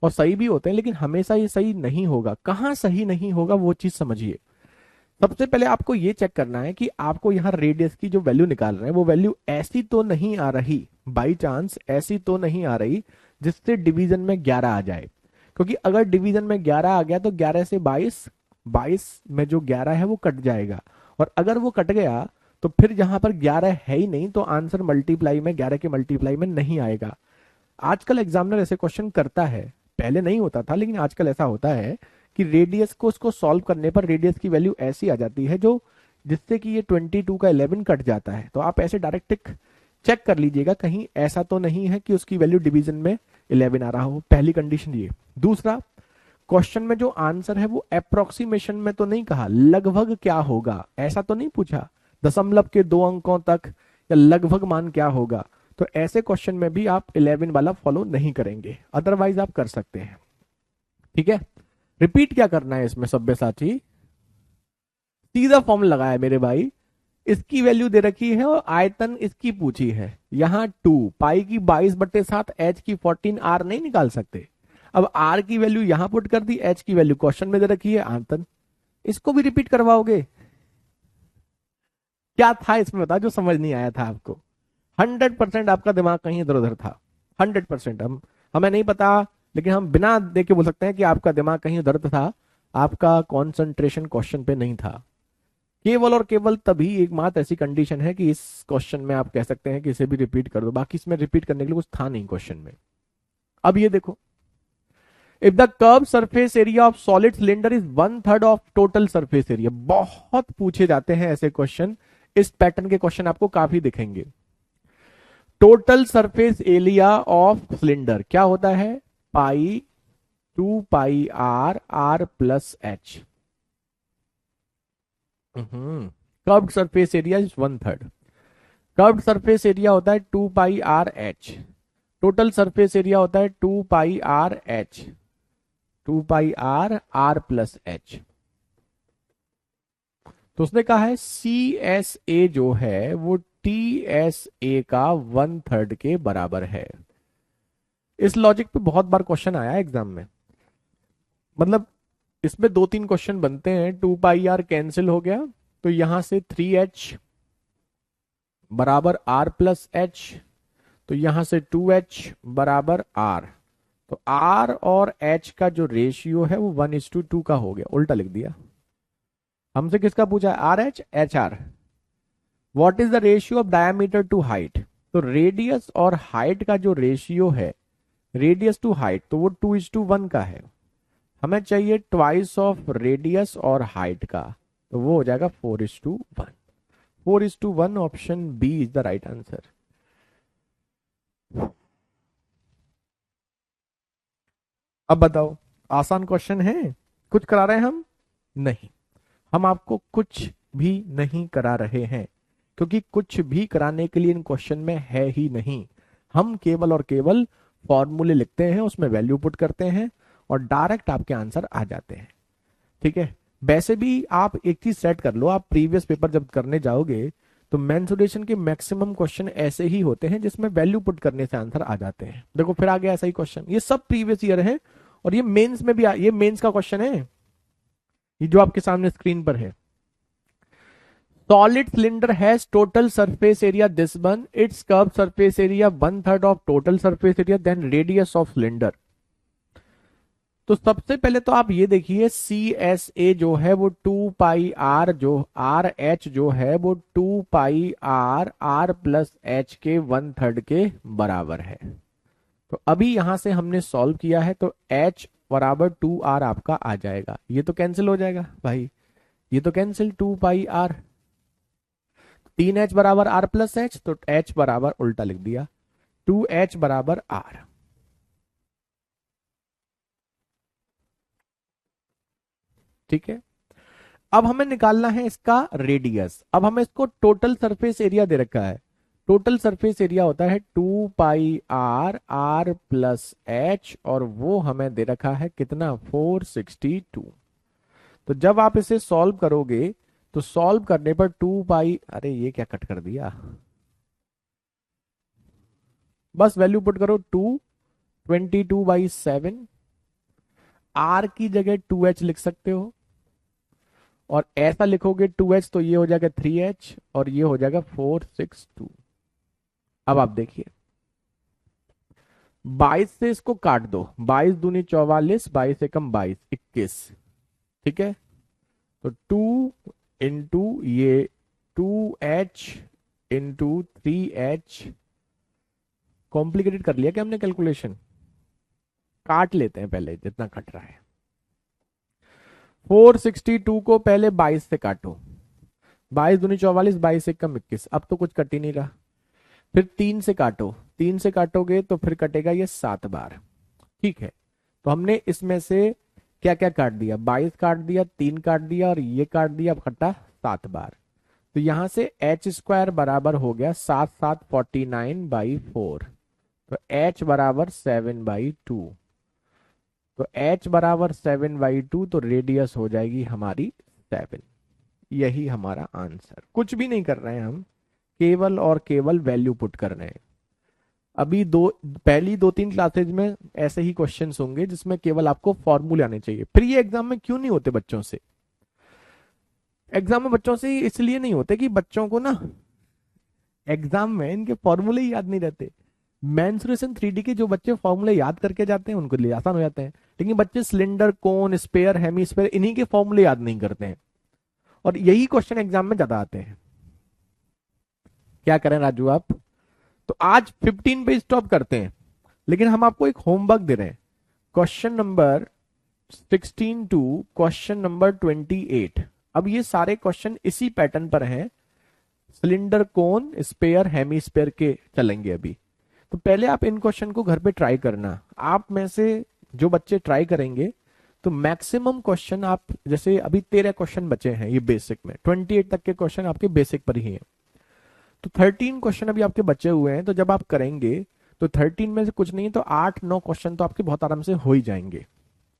और सही भी होते हैं, लेकिन हमेशा ये सही नहीं होगा। कहाँ सही नहीं होगा वो चीज समझिए। सबसे पहले आपको ये चेक करना है कि आपको यहाँ रेडियस की जो वैल्यू निकाल रहे हैं वो वैल्यू ऐसी तो नहीं आ रही, बाई चांस ऐसी तो नहीं आ रही जिससे डिवीजन में 11 आ जाए, क्योंकि अगर डिवीजन में 11 आ गया तो 11 से 22, 22 में जो 11 है वो कट जाएगा, और अगर वो कट गया तो फिर जहां पर 11 है ही नहीं तो आंसर मल्टीप्लाई में 11 के मल्टीप्लाई में नहीं आएगा। आजकल एग्जामिनर ऐसे क्वेश्चन करता है, पहले नहीं होता था लेकिन आजकल ऐसा होता है कि रेडियस को उसको सॉल्व करने पर रेडियस की वैल्यू ऐसी आ जाती है जो, जिससे कि ये 22 का 11 कट जाता है। तो आप ऐसे डायरेक्ट चेक कर लीजिएगा कहीं ऐसा तो नहीं है कि उसकी वैल्यू डिवीजन में 11 आ रहा हो, पहली कंडीशन ये। दूसरा, क्वेश्चन में जो आंसर है वो अप्रोक्सीमेशन में तो नहीं कहा, लगभग क्या होगा ऐसा तो नहीं पूछा, दशमलव के 2 अंकों तक या लगभग मान क्या होगा। तो ऐसे क्वेश्चन में भी आप 11 वाला फॉलो नहीं करेंगे, अदरवाइज आप कर सकते हैं। ठीक है, रिपीट क्या करना है इसमें सब्यसाची, सीधा फॉर्म लगाया मेरे भाई। इसकी वैल्यू दे रखी है और आयतन इसकी पूछी है, यहां 2 पाई की 22/7, एच की 14, आर नहीं निकाल सकते। अब आर की वैल्यू यहां पुट कर दी, एच की वैल्यू क्वेश्चन में दे रखी है आयतन, इसको भी रिपीट करवाओगे? क्या था इसमें बता जो समझ नहीं आया था आपको? 100% आपका दिमाग कहीं इधर उधर था, 100%। हम, हमें नहीं पता, लेकिन हम बिना देख के बोल सकते हैं कि आपका दिमाग कहीं उधर था, आपका कंसंट्रेशन क्वेश्चन पे नहीं था। केवल और केवल तभी एकमात्र ऐसी कंडीशन है कि इस क्वेश्चन में आप कह सकते हैं कि इसे भी रिपीट कर दो, बाकी इसमें रिपीट करने के लिए कुछ था नहीं क्वेश्चन में। अब ये देखो, if the curve surface area of solid cylinder is 1/3 of total surface area, बहुत पूछे जाते हैं ऐसे क्वेश्चन, इस पैटर्न के क्वेश्चन आपको काफी दिखेंगे। Total surface area of cylinder क्या होता है? पाई 2πr r plus H. Curved surface area is 1/3, curved surface area होता है 2πr/h, टोटल सरफेस एरिया होता है 2πr/h, 2πr r plus H. तो उसने कहा है CSA जो है वो TSA का 1/3 के बराबर है। इस लॉजिक पे बहुत बार क्वेश्चन आया एग्जाम में, मतलब इसमें 2-3 क्वेश्चन बनते हैं। 2πr कैंसिल हो गया तो यहां से 3h बराबर r प्लस एच, तो यहां से 2h बराबर r, तो r और h का जो रेशियो है वो 1:2 का हो गया, उल्टा लिख दिया। हमसे किसका पूछा है? R H, H R, what is the ratio of diameter to height. तो रेडियस और हाइट का जो रेशियो है, रेडियस टू हाइट, तो वो 2:1 का है। हमें चाहिए ट्वाइस ऑफ रेडियस और हाइट का, तो वो हो जाएगा 4:1। 4:1, option B is the right answer. अब बताओ, आसान क्वेश्चन है, कुछ करा रहे हैं हम? नहीं, हम आपको कुछ भी नहीं करा रहे हैं, क्योंकि कुछ भी कराने के लिए इन क्वेश्चन में है ही नहीं। हम केवल और केवल फॉर्मूले लिखते हैं, उसमें वैल्यू पुट करते हैं और डायरेक्ट आपके आंसर आ जाते हैं। ठीक है। वैसे भी आप एक चीज सेट कर लो, आप प्रीवियस पेपर जब करने जाओगे तो मेंसुरेशन के मैक्सिमम क्वेश्चन ऐसे ही होते हैं जिसमें वैल्यू पुट करने से आंसर आ जाते हैं। देखो फिर आ गया ऐसा ही क्वेश्चन, ये सब प्रीवियस ईयर है और ये मेंस में भी ये मेंस का क्वेश्चन है, ये जो आपके सामने स्क्रीन पर है। Solid cylinder has total surface area this one, its curved surface area 1/3 of total surface area, then radius of cylinder। तो सबसे पहले तो आप ये देखिए, सी एस ए जो है वो 2 पाई आर, जो आर एच जो है वो 2 पाई आर आर प्लस एच के 1/3 के बराबर है। तो अभी यहां से हमने सॉल्व किया है, तो एच बराबर 2 आर आपका आ जाएगा। ये तो कैंसिल हो जाएगा भाई, ये तो कैंसिल, 2 पाई आर, 3h बराबर आर प्लस एच, तो h बराबर उल्टा लिख दिया, 2h बराबर आर। ठीक है। अब हमें निकालना है इसका रेडियस। अब हमें इसको टोटल सरफेस एरिया दे रखा है, टोटल सरफेस एरिया होता है 2 पाई आर आर प्लस एच, और वो हमें दे रखा है कितना, 462। तो जब आप इसे सॉल्व करोगे तो सॉल्व करने पर 2 पाई, अरे ये क्या कट कर दिया, बस वैल्यू पुट करो 222/7, आर की जगह 2h लिख सकते हो, और ऐसा लिखोगे 2h तो ये हो जाएगा 3h और ये हो जाएगा 462। अब आप देखिए, 22 से इसको काट दो, 22 दूनी 44, 22 एकम 22, 21। ठीक है। तो 2 ये 2h इंटू 3h, कॉम्प्लिकेटेड कर लिया क्या हमने कैलकुलेशन? काट लेते हैं पहले जितना कट रहा है। 462 को पहले 22 से काटो, 22 दूनी 44, 22 एकम 21, अब तो कुछ कट ही नहीं रहा। फिर 3 से काटो, 3 से काटोगे तो फिर कटेगा ये 7 बार। ठीक है। तो हमने इसमें से क्या क्या काट दिया, 22 काट दिया, 3 काट दिया और ये काट दिया, अब कटा 7 बार। तो यहां से एच स्क्वायर बराबर हो गया 7/7 49/4, तो एच बराबर 7/2। तो h बराबर 7/2, तो रेडियस हो जाएगी हमारी 7। यही हमारा आंसर। कुछ भी नहीं कर रहे हैं हम, केवल और केवल वैल्यू पुट कर रहे हैं। अभी पहली 2-3 क्लासेज में ऐसे ही क्वेश्चंस होंगे जिसमें केवल आपको फॉर्मूले आने चाहिए। फिर ये एग्जाम में क्यों नहीं होते बच्चों से? एग्जाम में बच्चों से इसलिए नहीं होते कि बच्चों को ना एग्जाम में इनके फॉर्मूले ही याद नहीं रहते। मेंसुरेशन 3D के जो बच्चे फॉर्मूले याद करके जाते हैं उनके लिए आसान हो जाते हैं, लेकिन बच्चे सिलेंडर, कोन, स्पेयर, हेमीस्फेयर, इन्हीं के फॉर्मूले याद नहीं करते हैं, और यही क्वेश्चन एग्जाम में ज्यादा आते हैं। क्या करें राजू आप? तो आज 15 पे स्टॉप करते हैं, लेकिन हम आपको एक होमवर्क दे रहे हैं, question number 16 to question number 28। अब ये सारे क्वेश्चन इसी पैटर्न पर हैं, सिलेंडर, कोन, स्पेयर, हेमीस्फेयर के चलेंगे अभी। तो पहले आप इन क्वेश्चन को घर पे ट्राई करना। आप में से जो बच्चे ट्राई करेंगे तो मैक्सिमम क्वेश्चन आप, जैसे अभी 13 क्वेश्चन बचे हैं ये बेसिक में, 28 तक के क्वेश्चन आपके बेसिक पर ही हैं, तो 13 क्वेश्चन अभी आपके बचे हुए हैं। तो जब आप करेंगे तो 13 में से कुछ नहीं तो 8-9 क्वेश्चन तो आपके बहुत आराम से हो ही जाएंगे।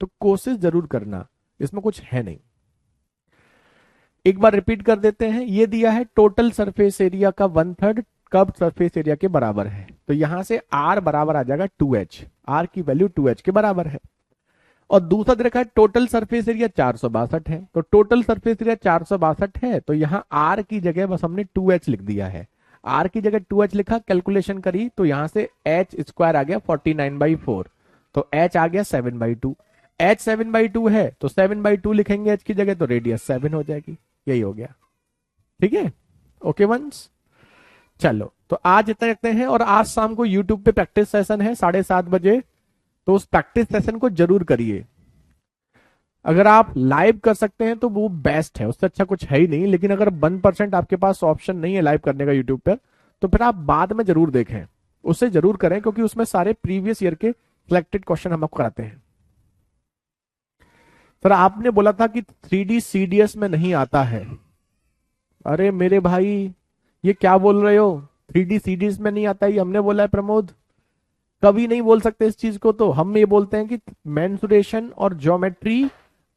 तो कोशिश जरूर करना, इसमें कुछ है नहीं। एक बार रिपीट कर देते हैं, ये दिया है टोटल सरफेस एरिया का 1/3 कर्व सरफेस एरिया के बराबर है, तो यहां से r बराबर आ जाएगा 2h, r की वैल्यू 2h के बराबर है। और दूसरा दे रखा है टोटल सरफेस एरिया 462 है, तो टोटल सरफेस एरिया 462 है, तो यहाँ r की जगह बस हमने 2h लिख दिया है। r की जगह 2h लिखा, कैलकुलेशन करी तो यहां से h स्क्वायर आ गया 49/4, तो h आ गया 7/2। h 7/2 है तो 7/2 लिखेंगे h की जगह, तो रेडियस 7 हो जाएगी। यही हो गया। ठीक है, ओके वंस, चलो तो आज इतना रखते हैं। और आज शाम को यूट्यूब पे प्रैक्टिस सेशन है 7:30 बजे, तो उस प्रैक्टिस सेशन को जरूर करिए। अगर आप लाइव कर सकते हैं तो वो बेस्ट है, उससे अच्छा कुछ है ही नहीं। लेकिन अगर 1% आपके पास ऑप्शन नहीं है लाइव करने का यूट्यूब पर, तो फिर आप बाद में जरूर देखें, उससे जरूर करें, क्योंकि उसमें सारे प्रीवियस ईयर के सिलेक्टेड क्वेश्चन हम आपको कराते हैं। सर आपने बोला था कि 3D CDS में नहीं आता है। अरे मेरे भाई, ये क्या बोल रहे हो? 3D CDS में नहीं आता, ये हमने बोला है प्रमोद? कभी नहीं बोल सकते इस चीज को। तो हम ये बोलते हैं कि मेंसुरेशन और ज्योमेट्री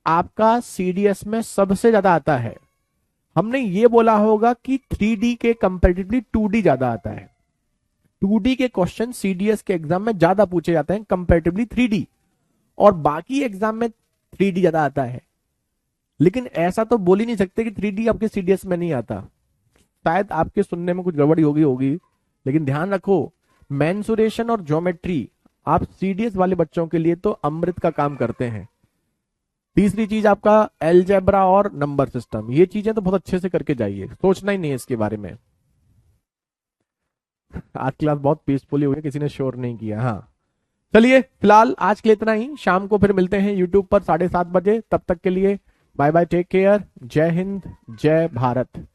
आपका CDS में सबसे ज्यादा आता है। हमने ये बोला होगा कि 3D के कंपेरेटिवली 2D ज्यादा आता है। 2D के क्वेश्चन CDS के एग्जाम में ज्यादा पूछे जाते हैं कंपेरेटिवली 3D, और बाकी एग्जाम में 3D ज्यादा आता है। लेकिन ऐसा तो बोल ही नहीं सकते कि 3D आपके CDS में नहीं आता। शायद आपके सुनने में कुछ गड़बड़ी होगी। लेकिन ध्यान रखो, मेंसुरेशन और ज्योमेट्री आप CDS वाले बच्चों के लिए तो अमृत का काम करते हैं। तीसरी चीज आपका एलजेब्रा और नंबर सिस्टम, ये चीजें तो बहुत अच्छे से करके जाइए, सोचना ही नहीं है इसके बारे में। आज क्लास बहुत पीसफुली हुई, किसी ने शोर नहीं किया। हाँ चलिए, फिलहाल आज के लिए इतना ही। शाम को फिर मिलते हैं यूट्यूब पर 7:30 बजे। तब तक के लिए बाय बाय, टेक केयर, जय हिंद, जय भारत।